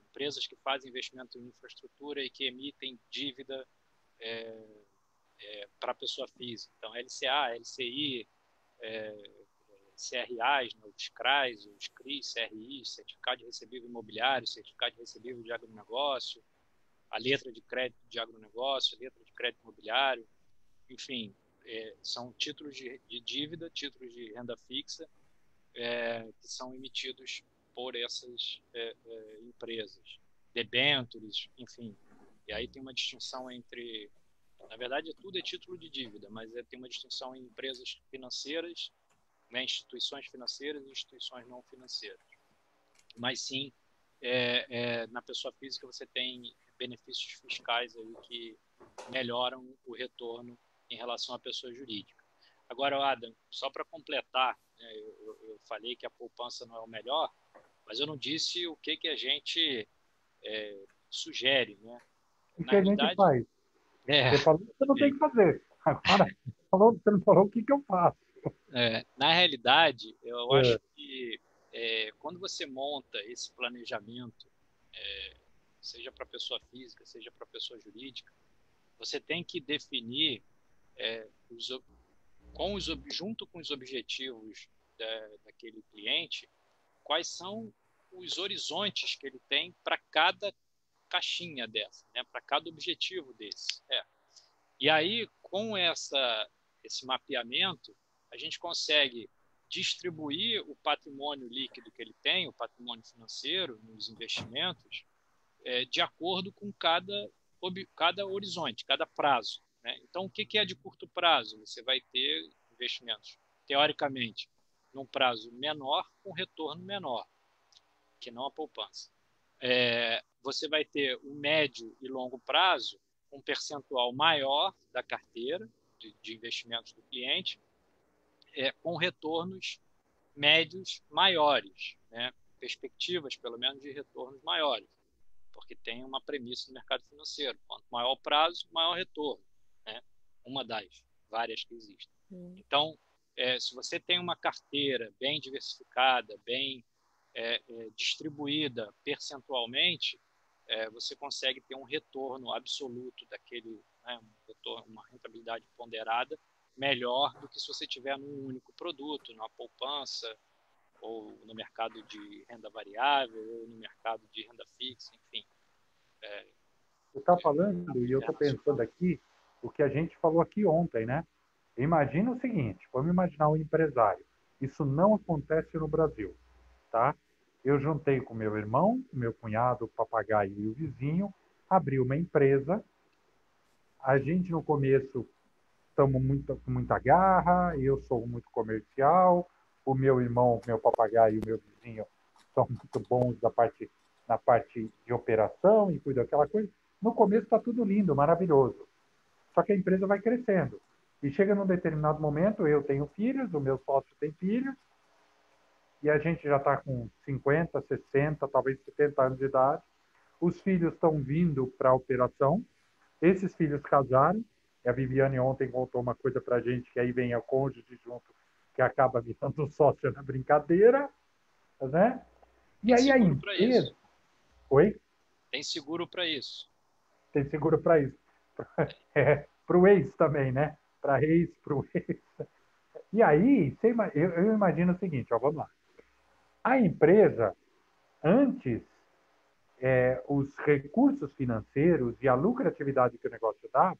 empresas que fazem investimento em infraestrutura e que emitem dívida para a pessoa física. Então, LCA, LCI, CRAs, né, os CRAs, os CRIs, CRIs, certificado de recebível imobiliário, certificado de recebível de agronegócio, a letra de crédito de agronegócio, letra de crédito imobiliário, enfim, são títulos de dívida, títulos de renda fixa, que são emitidos por essas empresas, debêntures, enfim. E aí tem uma distinção entre, na verdade, tudo é título de dívida, mas tem uma distinção em empresas financeiras, né, instituições financeiras e instituições não financeiras. Mas sim, na pessoa física você tem benefícios fiscais aí que melhoram o retorno em relação à pessoa jurídica. Agora, Adam, só para completar, né, eu falei que a poupança não é o melhor, mas eu não disse o que a gente sugere. Né? O que a gente faz? Você falou que você não tem que fazer. Agora, você não falou o que eu faço. Na realidade, eu acho que que quando você monta esse planejamento, seja para pessoa física, seja para pessoa jurídica, você tem que definir junto com os objetivos daquele cliente, quais são os horizontes que ele tem para cada caixinha dessa, né? Para cada objetivo desse. E aí, com esse mapeamento, a gente consegue distribuir o patrimônio líquido que ele tem, o patrimônio financeiro, nos investimentos, de acordo com cada horizonte, cada prazo, né? Então, o que é de curto prazo? Você vai ter investimentos, teoricamente, num prazo menor, com retorno menor, que não a poupança. Você vai ter o médio e longo prazo, um percentual maior da carteira de investimentos do cliente, com retornos médios maiores, né? Perspectivas, pelo menos, de retornos maiores, porque tem uma premissa no mercado financeiro: quanto maior o prazo, maior retorno, né? Uma das várias que existem. Então, se você tem uma carteira bem diversificada, bem distribuída percentualmente, você consegue ter um retorno absoluto daquele, né, uma rentabilidade ponderada melhor do que se você tiver num único produto, na poupança, ou no mercado de renda variável, ou no mercado de renda fixa, enfim. Você está falando, e eu estou pensando aqui, o que a gente falou aqui ontem, né? Imagina o seguinte, vamos imaginar um empresário. Isso não acontece no Brasil, tá? Eu juntei com meu irmão, meu cunhado, o papagaio e o vizinho, abri uma empresa. A gente, no começo, estamos com muita garra, eu sou muito comercial, o meu irmão, meu papagaio e o meu vizinho são muito bons na parte de operação e cuidam daquela coisa. No começo está tudo lindo, maravilhoso. Só que a empresa vai crescendo. E chega num determinado momento, eu tenho filhos, o meu sócio tem filhos, e a gente já está com 50, 60, talvez 70 anos de idade. Os filhos estão vindo para a operação. Esses filhos casaram. E a Viviane ontem contou uma coisa para a gente, que aí vem a cônjuge junto, que acaba virando sócio na brincadeira, né? E aí a empresa... Oi? Tem seguro para isso. Tem seguro para isso. Para o ex também, né? Para ex, para o ex. E aí, eu imagino o seguinte, ó, vamos lá. A empresa, antes, os recursos financeiros e a lucratividade que o negócio dava,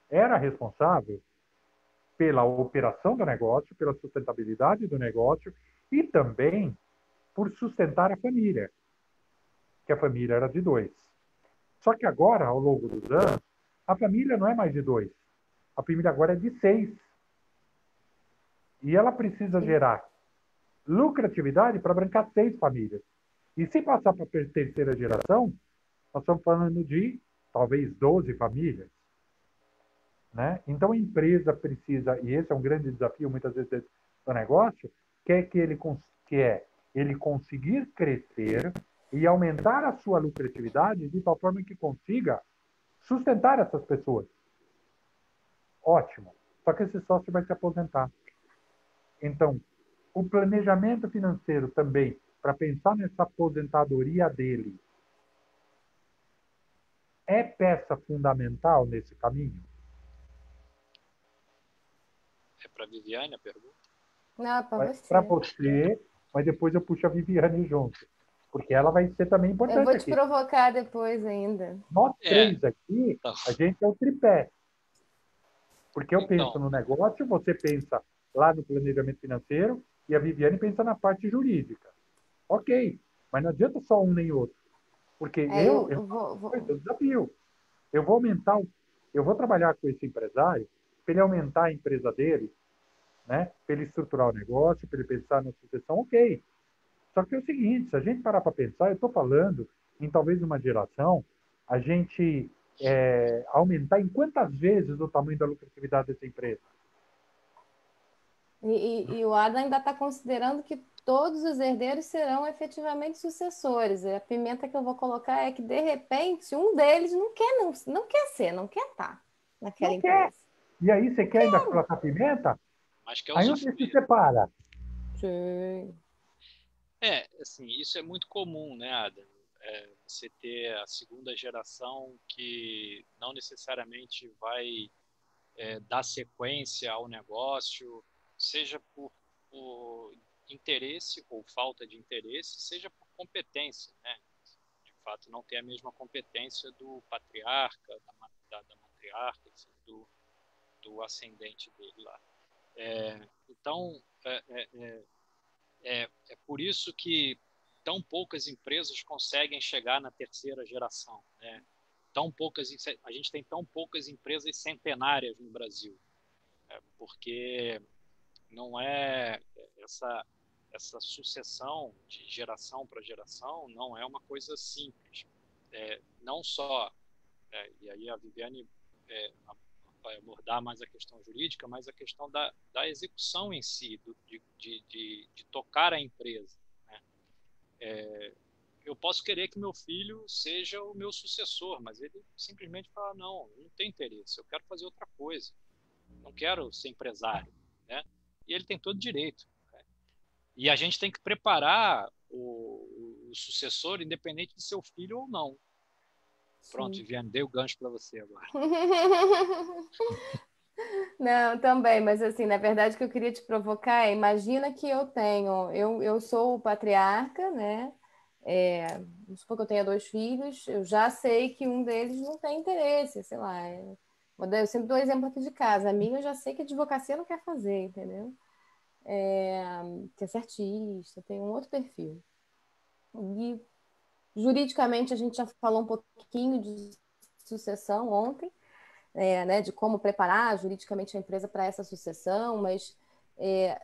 era responsável pela operação do negócio, pela sustentabilidade do negócio e também por sustentar a família, que a família era de 2. Só que agora, ao longo dos anos, a família não é mais de 2. A família agora é de 6. E ela precisa gerar lucratividade para bancar 6 famílias. E se passar para a terceira geração, nós estamos falando de talvez 12 famílias. Né? Então a empresa precisa, e esse é um grande desafio muitas vezes do negócio, que é ele conseguir crescer e aumentar a sua lucratividade de tal forma que consiga sustentar essas pessoas. Ótimo. Só que esse sócio vai se aposentar. Então, o planejamento financeiro também, para pensar nessa aposentadoria dele, é peça fundamental nesse caminho? É para a Viviane a pergunta? Não, para você. Para você, mas depois eu puxo a Viviane junto. Porque ela vai ser também importante aqui. Eu vou te provocar depois ainda. Nós 3 aqui, a gente é o tripé. Porque eu penso no negócio, você pensa lá no planejamento financeiro e a Viviane pensa na parte jurídica. Ok, mas não adianta só um nem outro. Porque eu desafio. Eu vou trabalhar com esse empresário para ele aumentar a empresa dele, né? Para ele estruturar o negócio, para ele pensar na sucessão, ok. Só que é o seguinte, se a gente parar para pensar, eu estou falando em talvez uma geração, a gente aumentar em quantas vezes o tamanho da lucratividade dessa empresa? E o Adam ainda está considerando que todos os herdeiros serão efetivamente sucessores. E a pimenta que eu vou colocar é que, de repente, um deles não quer estar naquela empresa. E aí você quer ainda colocar pimenta? Mas quer aí onde se separa? Sim. Assim, isso é muito comum, né, Adam? Você ter a segunda geração que não necessariamente vai dar sequência ao negócio, seja por interesse ou falta de interesse, seja por competência, né? De fato, não ter a mesma competência do patriarca, da matriarca, enfim, do ascendente dele lá. Então, é por isso que tão poucas empresas conseguem chegar na terceira geração, né? A gente tem tão poucas empresas centenárias no Brasil, porque não é essa sucessão de geração para geração não é uma coisa simples. Não só, e aí a Viviane vai abordar mais a questão jurídica, mas a questão da execução em si, de tocar a empresa, né? Eu posso querer que meu filho seja o meu sucessor, mas ele simplesmente fala, não, não tem interesse, eu quero fazer outra coisa, não quero ser empresário, né? E ele tem todo direito, né? E a gente tem que preparar o sucessor, independente de ser o filho ou não. Pronto, Sim. Viviane, dei o gancho para você agora. Não, também, mas assim, na verdade, o que eu queria te provocar é, imagina que eu sou o patriarca, né? Vamos supor que eu tenha dois filhos, eu já sei que um deles não tem interesse, sei lá. Eu sempre dou exemplo aqui de casa. A minha eu já sei que advocacia não quer fazer, entendeu? Quer ser artista, tem um outro perfil. E juridicamente a gente já falou um pouquinho de sucessão ontem, né, de como preparar juridicamente a empresa para essa sucessão, mas é,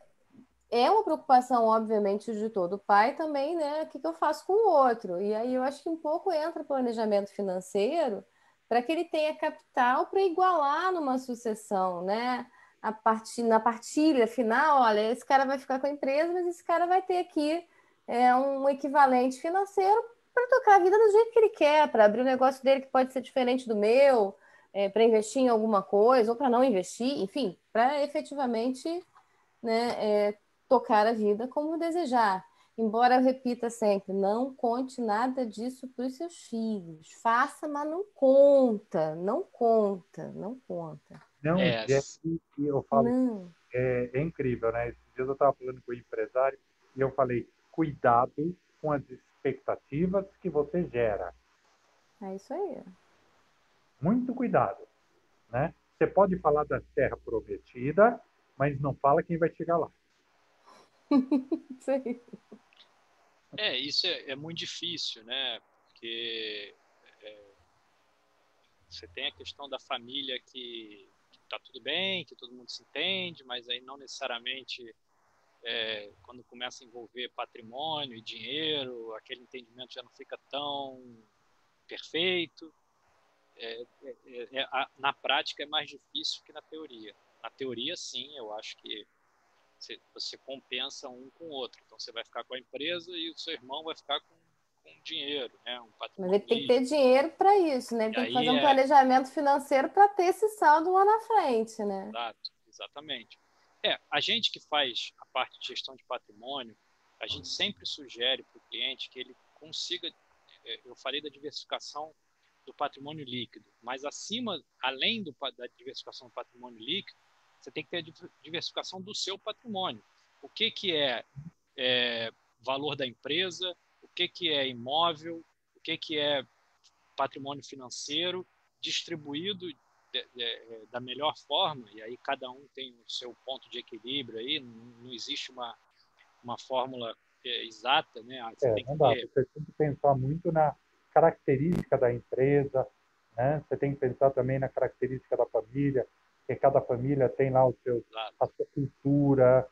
é uma preocupação, obviamente, de todo pai também, né? O que eu faço com o outro? E aí eu acho que um pouco entra planejamento financeiro para que ele tenha capital para igualar numa sucessão, né? Na partilha final, olha, esse cara vai ficar com a empresa, mas esse cara vai ter aqui um equivalente financeiro para tocar a vida do jeito que ele quer, para abrir o negócio dele que pode ser diferente do meu, para investir em alguma coisa, ou para não investir, enfim, para efetivamente, né, tocar a vida como desejar. Embora eu repita sempre, não conte nada disso para os seus filhos. Faça, mas não conta, não conta, não conta. Não, É, Jeff, eu falo, Não, é incrível, né? Esses dias eu estava falando com o empresário e eu falei, cuidado com as expectativas que você gera. é isso aí. Muito cuidado, né? Você pode falar da terra prometida, mas não fala quem vai chegar lá. Isso aí. isso é muito difícil, né? Porque você tem a questão da família que tá tudo bem, que todo mundo se entende, mas aí não necessariamente quando começa a envolver patrimônio e dinheiro, aquele entendimento já não fica tão perfeito. Na prática é mais difícil que na teoria. Na teoria, sim, eu acho que você compensa um com o outro. Então, você vai ficar com a empresa e o seu irmão vai ficar com dinheiro, né? Um Mas ele patrimônio tem que ter líquido. dinheiro para isso, né? Ele E tem que fazer aí um planejamento financeiro para ter esse saldo lá na frente, né? exato, exatamente. A gente que faz a parte de gestão de patrimônio, a gente sempre sugere para o cliente que ele consiga, eu falei da diversificação do patrimônio líquido, mas além da diversificação do patrimônio líquido, você tem que ter a diversificação do seu patrimônio. O que é valor da empresa, o que é imóvel, o que é patrimônio financeiro, distribuído da melhor forma, e aí cada um tem o seu ponto de equilíbrio aí, não existe uma fórmula exata, né? Você tem que Não dá. ter. Você tem que pensar muito na característica da empresa, né? Você tem que pensar também na característica da família, que cada família tem lá a sua cultura.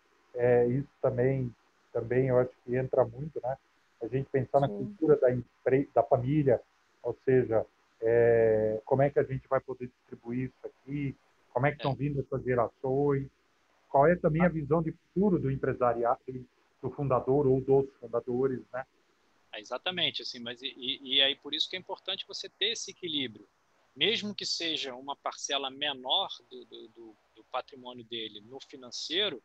Isso também eu acho que entra muito, né? A gente pensar na Sim, cultura da família, ou seja, como é que a gente vai poder distribuir isso aqui, como é que estão É, vindo essas gerações, qual é também a visão de futuro do empresariado, do fundador ou dos fundadores, né? exatamente, assim, mas e aí por isso que é importante você ter esse equilíbrio. Mesmo que seja uma parcela menor do patrimônio dele no financeiro,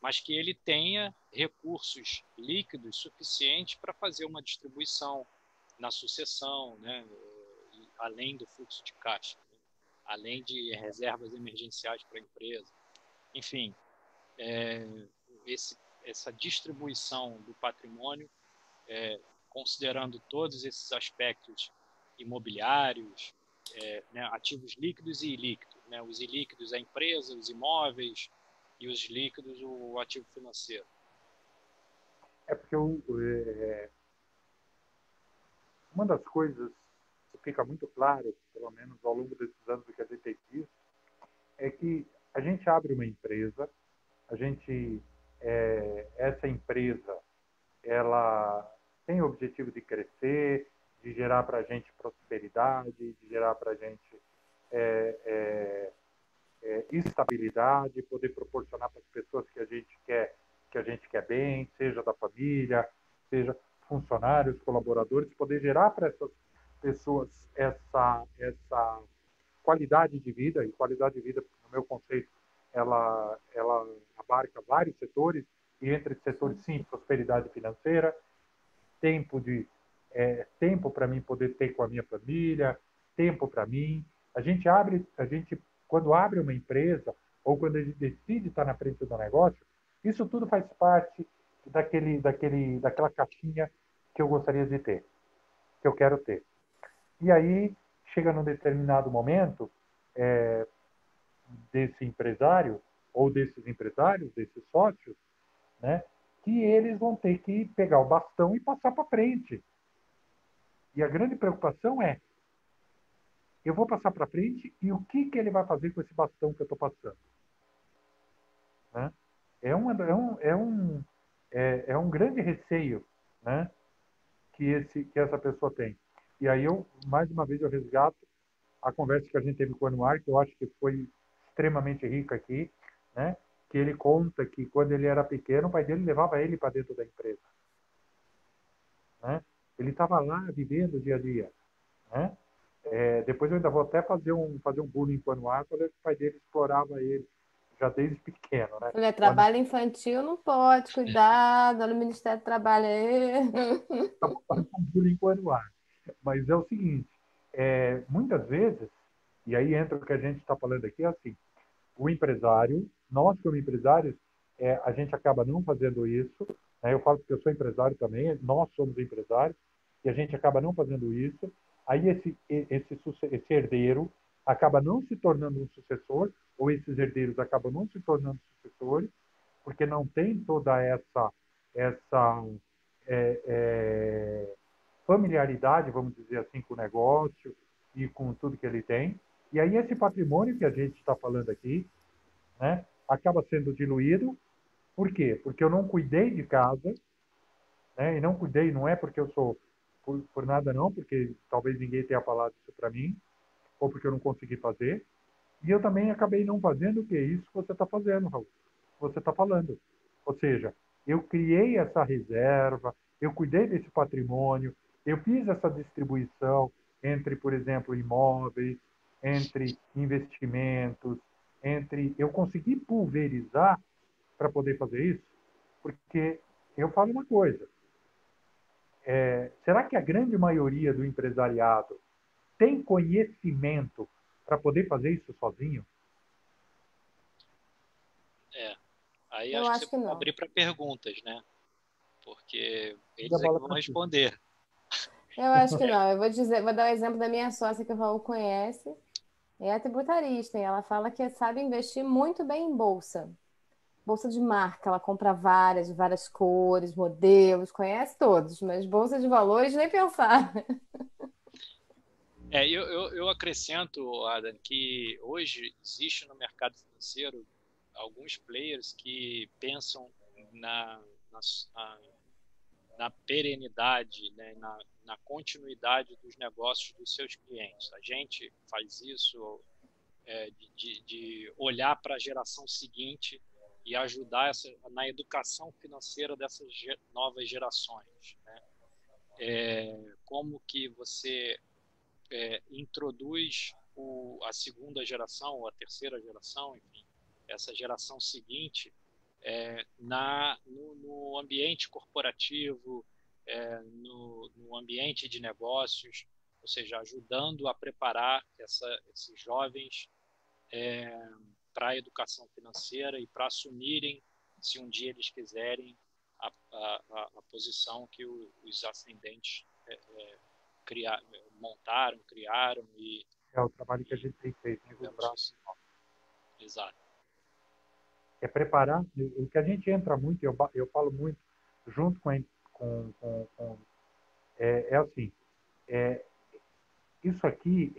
mas que ele tenha recursos líquidos suficientes para fazer uma distribuição na sucessão, né? Além do fluxo de caixa, né? Além de reservas emergenciais para a empresa. Enfim, essa distribuição do patrimônio, considerando todos esses aspectos imobiliários, né, ativos líquidos e ilíquidos. Né? Os ilíquidos, a empresa, os imóveis, e os líquidos, o ativo financeiro. Porque uma das coisas que fica muito claro, pelo menos ao longo desses anos que a gente tem visto, é que a gente abre uma empresa, essa empresa, ela tem o objetivo de crescer, de gerar para a gente prosperidade, de gerar para a gente estabilidade, poder proporcionar para as pessoas que a gente quer bem, seja da família, seja funcionários, colaboradores, poder gerar para essas pessoas essa qualidade de vida, e qualidade de vida, no meu conceito, ela abarca vários setores, e entre setores, sim, prosperidade financeira, tempo para mim poder ter com a minha família, tempo para mim. Quando abre uma empresa, ou quando a gente decide estar na frente do negócio, isso tudo faz parte daquela caixinha que eu gostaria de ter, que eu quero ter. E aí, chega num determinado momento, desse empresário, ou desses empresários, desses sócios, né, que eles vão ter que pegar o bastão e passar para frente. E a grande preocupação é, eu vou passar para frente e o que ele vai fazer com esse bastão que eu estou passando? Né? É um grande receio, né, que essa pessoa tem. E aí, mais uma vez, eu resgato a conversa que a gente teve com o Anuar, que eu acho que foi extremamente rica aqui, né, que ele conta que quando ele era pequeno, o pai dele levava ele para dentro da empresa. Né? Ele estava lá vivendo o dia a dia. Né? Depois eu ainda vou até fazer um bullying com o Anuar, quando o pai dele explorava ele já desde pequeno. Né? Olha, trabalho infantil não pode, cuidado, olha o Ministério do Trabalho aí. Estava fazendo um bullying com o Anuar. Mas é o seguinte, muitas vezes, e aí entra o que a gente está falando aqui, é assim, o empresário, nós como empresários, a gente acaba não fazendo isso, né? Eu falo porque eu sou empresário também, nós somos empresários, e a gente acaba não fazendo isso, aí esse herdeiro acaba não se tornando um sucessor, ou esses herdeiros acabam não se tornando sucessores, porque não tem toda essa familiaridade, vamos dizer assim, com o negócio e com tudo que ele tem. E aí esse patrimônio que a gente está falando aqui, né, acaba sendo diluído. Por quê? Porque eu não cuidei de casa, né, e não cuidei, não é porque eu sou por nada não, porque talvez ninguém tenha falado isso para mim, ou porque eu não consegui fazer. E eu também acabei não fazendo o que é isso que você está fazendo, Raul. Você está falando. Ou seja, eu criei essa reserva, eu cuidei desse patrimônio, eu fiz essa distribuição entre, por exemplo, imóveis, entre investimentos, eu consegui pulverizar para poder fazer isso, porque eu falo uma coisa, será que a grande maioria do empresariado tem conhecimento para poder fazer isso sozinho? Aí Eu acho que você acho que pode não. abrir para perguntas, né? Porque E a eles é que bola vão para ti. responder. Eu acho que não. Vou dar o exemplo da minha sócia que o Raul conhece. É a tributarista, e ela fala que sabe investir muito bem em bolsa. Bolsa de marca, ela compra várias, de várias cores, modelos, conhece todos, mas bolsa de valores nem pensar. Eu acrescento, Adam, que hoje existe no mercado financeiro alguns players que pensam na, na, na perenidade, né, na continuidade dos negócios dos seus clientes. A gente faz isso de olhar para a geração seguinte e ajudar na educação financeira dessas novas gerações. Né? Como que você introduz a segunda geração ou a terceira geração, enfim, essa geração seguinte no ambiente corporativo, no ambiente de negócios, ou seja, ajudando a preparar esses jovens para a educação financeira e para assumirem, se um dia eles quiserem, a posição que os ascendentes criaram e É o trabalho que a gente tem feito em Rio Bravo. Exato. É preparar, o que a gente entra muito, eu falo muito, junto assim, isso aqui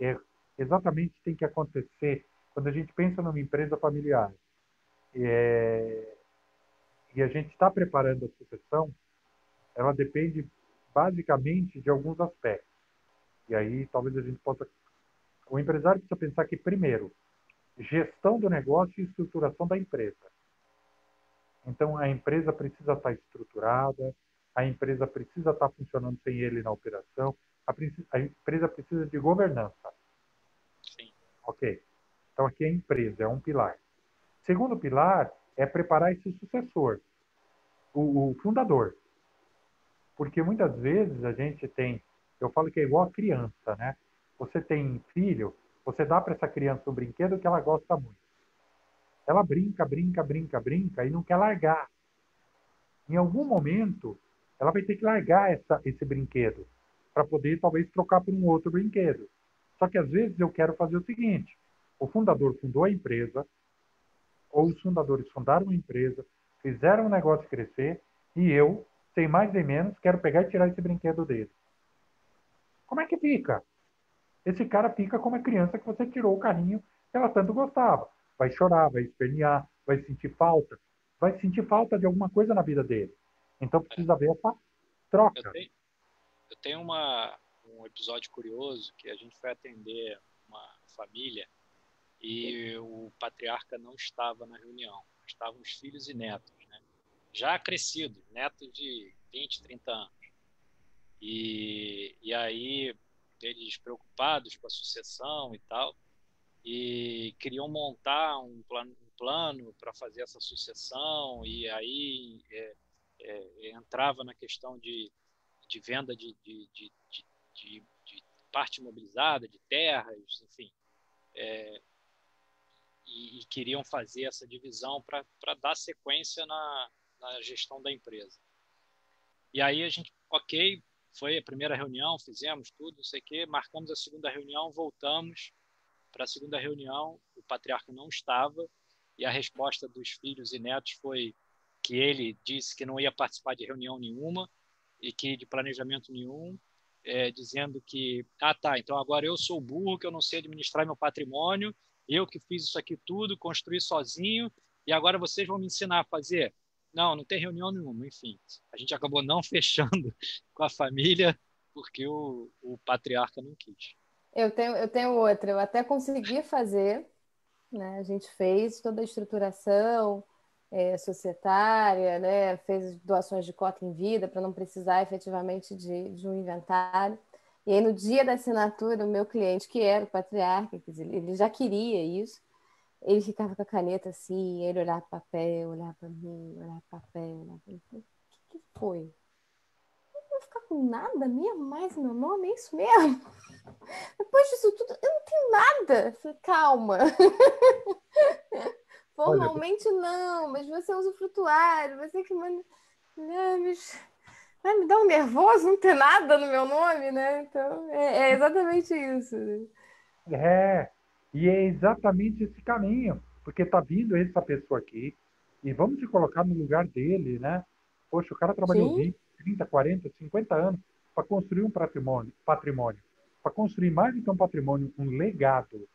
exatamente tem que acontecer quando a gente pensa numa empresa familiar. E a gente está preparando a sucessão, ela depende basicamente de alguns aspectos. E aí talvez a gente possa... O empresário precisa pensar que, primeiro, gestão do negócio e estruturação da empresa. Então, a empresa precisa estar estruturada, a empresa precisa estar funcionando sem ele na operação, a empresa precisa de governança. Sim. Ok. Então, aqui é a empresa, é um pilar. Segundo pilar é preparar esse sucessor, o fundador. Porque muitas vezes a gente tem, eu falo que é igual a criança, né? Você tem filho, você dá para essa criança um brinquedo que ela gosta muito. Ela brinca, brinca, brinca, brinca e não quer largar. Em algum momento, ela vai ter que largar esse brinquedo para poder talvez trocar por um outro brinquedo. Só que às vezes eu quero fazer o seguinte: o fundador fundou a empresa, ou os fundadores fundaram uma empresa, fizeram o negócio crescer, e eu, sem mais nem menos, quero pegar e tirar esse brinquedo dele. Como é que fica? Esse cara fica como a criança que você tirou o carrinho que ela tanto gostava. Vai chorar, vai espernear, vai sentir falta de alguma coisa na vida dele. Então precisa haver essa troca. Eu tenho um episódio curioso que a gente foi atender uma família e o patriarca não estava na reunião. Estavam os filhos e netos, né? Já crescidos, netos de 20, 30 anos. E aí eles preocupados com a sucessão e tal, e queriam montar um plano para fazer essa sucessão, e aí entrava na questão de venda de parte imobilizada, de terras, enfim, e queriam fazer essa divisão para dar sequência na gestão da empresa. E aí a gente, ok, foi a primeira reunião, fizemos tudo, não sei o quê, marcamos a segunda reunião, voltamos para a segunda reunião, o patriarca não estava, e a resposta dos filhos e netos foi que ele disse que não ia participar de reunião nenhuma e que de planejamento nenhum, dizendo que, tá, então agora eu sou burro, que eu não sei administrar meu patrimônio, eu que fiz isso aqui tudo, construí sozinho, e agora vocês vão me ensinar a fazer? Não tem reunião nenhuma, enfim. A gente acabou não fechando com a família porque o patriarca não quis. Eu tenho outra, eu até consegui fazer, né? A gente fez toda a estruturação societária, né? Fez doações de cota em vida para não precisar efetivamente de um inventário. E aí, no dia da assinatura, o meu cliente, que era o patriarca, quer dizer, ele já queria isso, ele ficava com a caneta assim, ele olhava para o papel, olhava para mim, olhava para o papel, olhava para mim. O que foi? Eu não vou ficar com nada mesmo, mais meu nome, é isso mesmo? Depois disso tudo, eu não tenho nada. Falei, calma. Formalmente não, mas você usa o frutuário, você que manda. Vai me dar um nervoso não ter nada no meu nome, né? Então, é exatamente isso. E é exatamente esse caminho, porque está vindo essa pessoa aqui, e vamos se colocar no lugar dele, né? Poxa, o cara trabalhou 20, 30, 40, 50 anos para construir um patrimônio, para construir mais do que um patrimônio, um legado.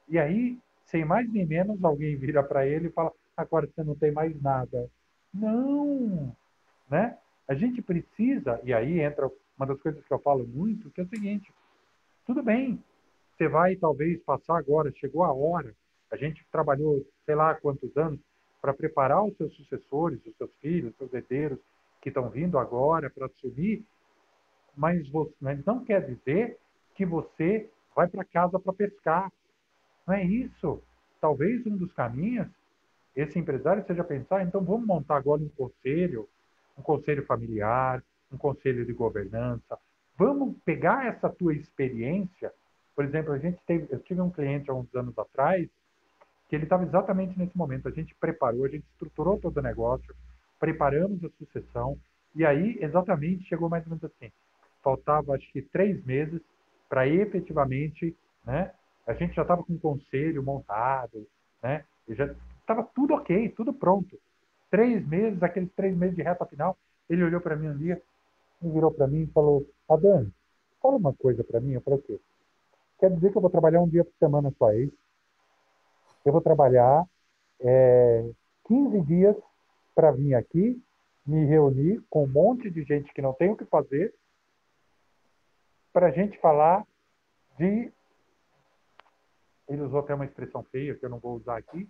E aí, sem mais nem menos, alguém vira para ele e fala: agora você não tem mais nada. Não! Né? A gente precisa, e aí entra uma das coisas que eu falo muito, que é o seguinte: tudo bem, você vai talvez passar agora, chegou a hora, a gente trabalhou sei lá quantos anos para preparar os seus sucessores, os seus filhos, os seus herdeiros que estão vindo agora para assumir, mas não quer dizer que você vai para casa para pescar. Não é isso. Talvez um dos caminhos esse empresário seja pensar, então vamos montar agora um conselho familiar, um conselho de governança. Vamos pegar essa tua experiência. Por exemplo, eu tive um cliente há uns anos atrás que ele estava exatamente nesse momento. A gente preparou, a gente estruturou todo o negócio, preparamos a sucessão, e aí exatamente chegou mais ou menos assim. Faltava, acho que 3 meses para efetivamente, né? A gente já estava com um conselho montado, né? E já estava tudo ok, tudo pronto. 3 meses, aqueles 3 meses de reta final, ele olhou para mim um dia, e virou para mim e falou: Adão, fala uma coisa para mim. Eu falei: o quê? Quer dizer que eu vou trabalhar um dia por semana só aí? Eu vou trabalhar 15 dias para vir aqui, me reunir com um monte de gente que não tem o que fazer, para a gente falar de. Ele usou até uma expressão feia que eu não vou usar aqui.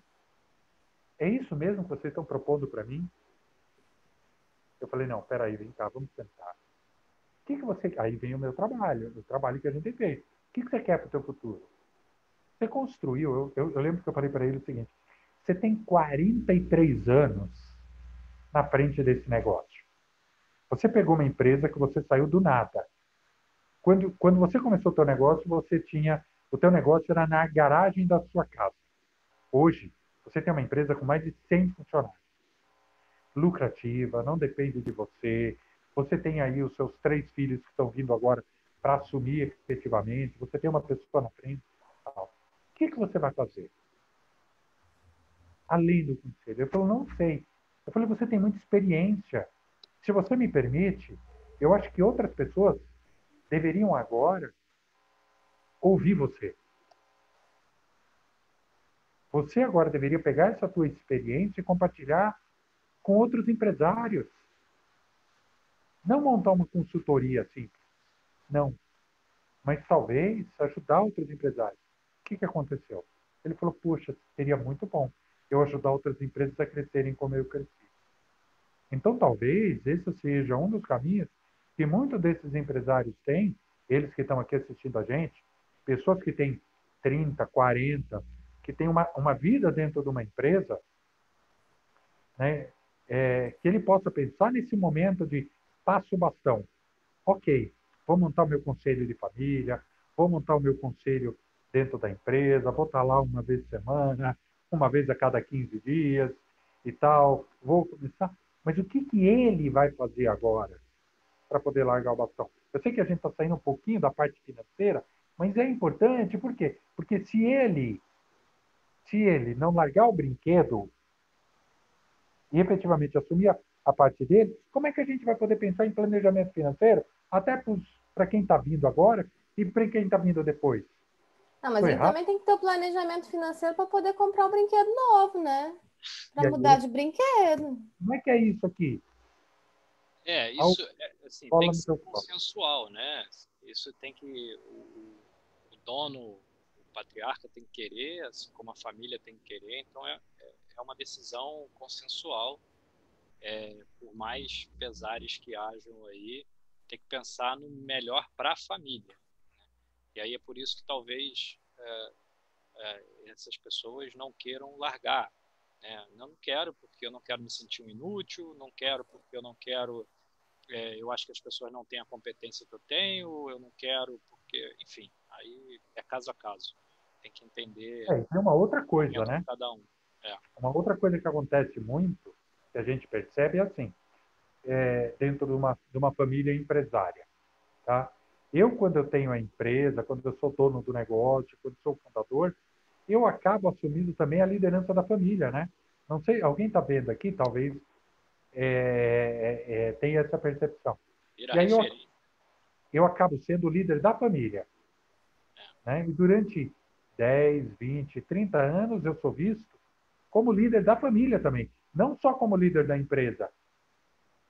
É isso mesmo que vocês estão propondo para mim? Eu falei: não, peraí, vem cá, vamos sentar. O que você. Aí vem o meu trabalho, o trabalho que a gente tem feito. O que você quer para o seu futuro? Você construiu. Eu lembro que eu falei para ele o seguinte: você tem 43 anos na frente desse negócio. Você pegou uma empresa que você saiu do nada. Quando você começou o teu negócio, o teu negócio era na garagem da sua casa. Hoje, você tem uma empresa com mais de 100 funcionários. Lucrativa, não depende de você. Você tem aí os seus 3 filhos que estão vindo agora para assumir efetivamente. Você tem uma pessoa na frente. O que você vai fazer? Além do conselho. Eu falei: não sei. Eu falei: você tem muita experiência. Se você me permite, eu acho que outras pessoas deveriam agora ouvir você. Você agora deveria pegar essa tua experiência e compartilhar com outros empresários. Não montar uma consultoria simples. Não. Mas talvez ajudar outros empresários. O que aconteceu? Ele falou: puxa, seria muito bom eu ajudar outras empresas a crescerem como eu cresci. Então, talvez esse seja um dos caminhos que muitos desses empresários têm, eles que estão aqui assistindo a gente, pessoas que têm 30, 40, que têm uma vida dentro de uma empresa, né, que ele possa pensar nesse momento de passo o bastão. Ok, vou montar o meu conselho de família, vou montar o meu conselho dentro da empresa, vou estar lá uma vez por semana, uma vez a cada 15 dias e tal, vou começar. Mas o que ele vai fazer agora para poder largar o bastão? Eu sei que a gente está saindo um pouquinho da parte financeira, mas é importante, por quê? Porque se ele não largar o brinquedo e efetivamente assumir a parte dele, como é que a gente vai poder pensar em planejamento financeiro até para quem está vindo agora e para quem está vindo depois? Não, mas Estou ele errado? também tem que ter o planejamento financeiro para poder comprar um brinquedo novo, né? Para E mudar aí, de brinquedo. como é que é isso aqui? Isso assim, tem Fala que no ser teu foco. consensual, né? Isso tem que o dono, o patriarca tem que querer, assim como a família tem que querer. Então é uma decisão consensual. Por mais pesares que hajam aí, tem que pensar no melhor para a família. E aí é por isso que talvez essas pessoas não queiram largar. Né? Não quero porque eu não quero me sentir um inútil, não quero porque eu não quero, eu acho que as pessoas não têm a competência que eu não quero porque, enfim, aí é caso a caso. Tem que entender E tem uma outra o coisa, momento de né? cada um. É. Uma outra coisa que acontece muito, que a gente percebe, é assim, dentro de uma família empresária. Tá? Quando eu tenho a empresa, quando eu sou dono do negócio, quando sou fundador, eu acabo assumindo também a liderança da família, né? Não sei, alguém está vendo aqui, talvez tenha essa percepção. Vira E aí referência. eu acabo sendo o líder da família. Né? E durante 10, 20, 30 anos eu sou visto como líder da família também. Não só como líder da empresa,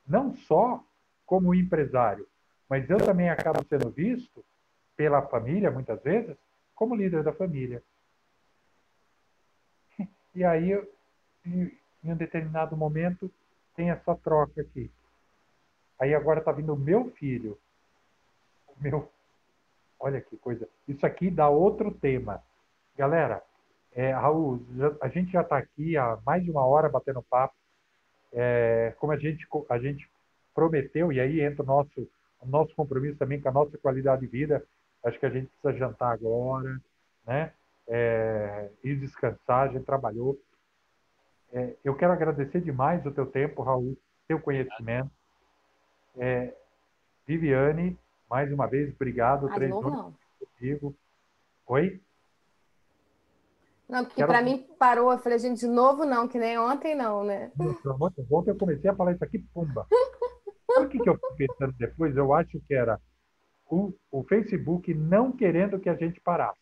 não só como empresário, mas eu também acabo sendo visto pela família, muitas vezes, como líder da família. E aí, em um determinado momento, tem essa troca aqui. Aí agora está vindo o meu filho. Olha que coisa. Isso aqui dá outro tema. Galera, Raul, a gente já está aqui há mais de uma hora batendo papo. Como a gente prometeu, e aí entra o nosso compromisso também com a nossa qualidade de vida. Acho que a gente precisa jantar agora, né? Ir descansar, a gente trabalhou. Eu quero agradecer demais o teu tempo, Raul, teu conhecimento. Viviane, mais uma vez, obrigado. De 3 novo horas não. comigo. Oi? Não, porque Quero... para mim parou. Eu falei, gente, de novo não, que nem ontem não, né? Ontem eu comecei a falar isso aqui, pumba. Sabe o que eu fiquei pensando depois? Eu acho que era o Facebook não querendo que a gente parasse.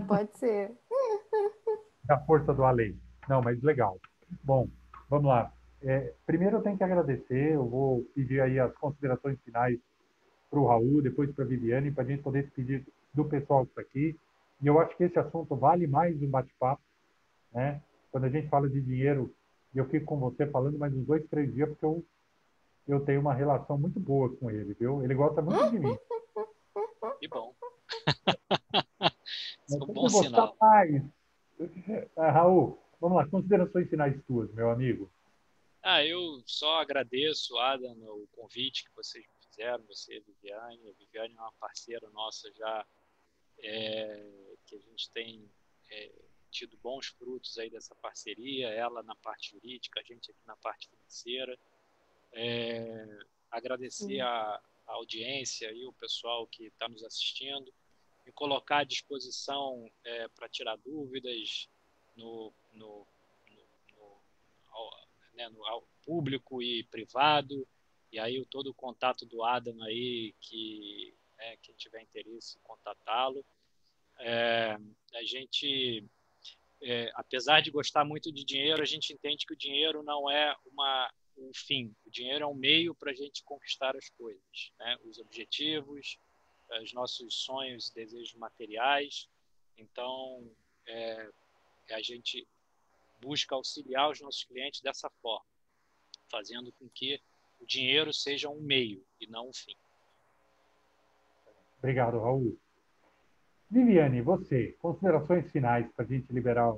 Pode ser. Da força do além. Não, mas legal. Bom, vamos lá. Primeiro eu tenho que agradecer, eu vou pedir aí as considerações finais para o Raul, depois para a Viviane, para a gente poder despedir do pessoal que está aqui. E eu acho que esse assunto vale mais um bate-papo, né? Quando a gente fala de dinheiro, eu fico com você falando mais uns 2, 3 dias, porque eu tenho uma relação muito boa com ele, viu? Ele gosta muito de mim. Que bom. Mas Isso é um tem bom que gostar sinal. mais. Raul, vamos lá, considerações finais tuas, meu amigo. Eu só agradeço, Adam, o convite que vocês me fizeram, você e a Viviane. A Viviane é uma parceira nossa já, que a gente tem tido bons frutos aí dessa parceria, ela na parte jurídica, a gente aqui na parte financeira. Agradecer a audiência e o pessoal que está nos assistindo, me colocar à disposição para tirar dúvidas ao público e privado, e aí todo o contato do Adam aí, quem tiver interesse em contatá-lo. A gente, apesar de gostar muito de dinheiro, a gente entende que o dinheiro não é um fim, o dinheiro é um meio para a gente conquistar as coisas, né? Os objetivos, os nossos sonhos e desejos materiais. Então, a gente busca auxiliar os nossos clientes dessa forma, fazendo com que o dinheiro seja um meio e não um fim. Obrigado, Raul. Viviane, você, considerações finais para a gente liberar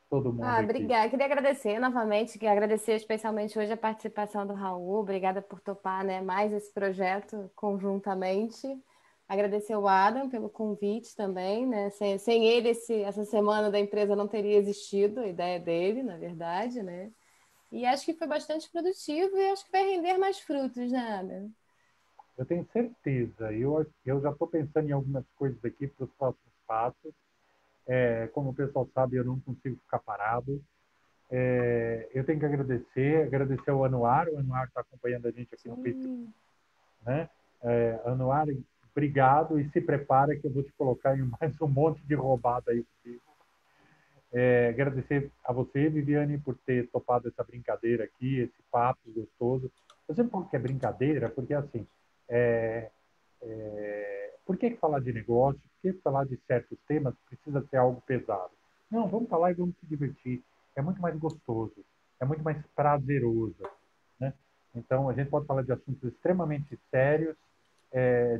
todo mundo aqui. Obrigada. Queria agradecer novamente, agradecer especialmente hoje a participação do Raul. Obrigada por topar, né, mais esse projeto conjuntamente. Agradecer o Adam pelo convite também, né? Sem ele, essa semana da empresa não teria existido, a ideia dele, na verdade, né? E acho que foi bastante produtivo e acho que vai render mais frutos, né, Adam? Eu tenho certeza. Eu já estou pensando em algumas coisas aqui para os próximos passos. Como o pessoal sabe, eu não consigo ficar parado. Eu tenho que agradecer ao Anuar. O Anuar está acompanhando a gente aqui no Facebook, Sim. né? Anuar, obrigado e se prepara que eu vou te colocar em mais um monte de roubada aí comigo. Agradecer a você, Viviane, por ter topado essa brincadeira aqui, esse papo gostoso. Eu sempre falo que é brincadeira, porque assim, por que falar de negócio? Por que falar de certos temas precisa ser algo pesado? Não, vamos falar e vamos se divertir. É muito mais gostoso, é muito mais prazeroso, né? Então, a gente pode falar de assuntos extremamente sérios,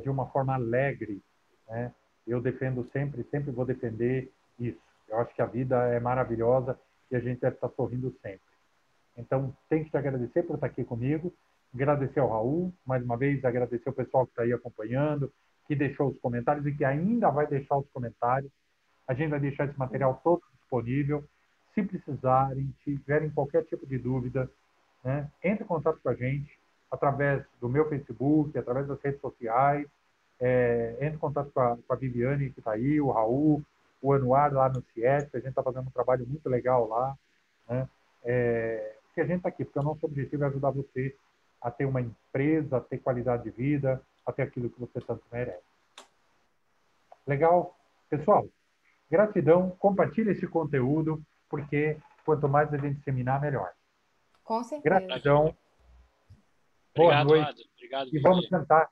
de uma forma alegre, né? Eu defendo sempre vou defender isso. Eu acho que a vida é maravilhosa e a gente deve estar sorrindo sempre. Então, tenho que te agradecer por estar aqui comigo, agradecer ao Raul, mais uma vez, agradecer ao pessoal que está aí acompanhando, que deixou os comentários e que ainda vai deixar os comentários. A gente vai deixar esse material todo disponível. Se precisarem, tiverem qualquer tipo de dúvida, né, entre em contato com a gente através do meu Facebook, através das redes sociais. Entre em contato com a Viviane, que está aí, o Raul, o Anuar lá no CIESP. A gente está fazendo um trabalho muito legal lá, né? Que a gente está aqui, porque o nosso objetivo é ajudar você a ter uma empresa, a ter qualidade de vida, a ter aquilo que você tanto merece. Legal? Pessoal, gratidão, compartilhe esse conteúdo, porque quanto mais a gente disseminar, melhor. Com certeza. Gratidão, boa Obrigado, noite Adam. Obrigado, e vamos Vivi. jantar.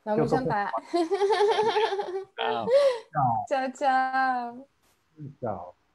Que eu Vamos tô com jantar. Tchau. Tchau, tchau. Tchau.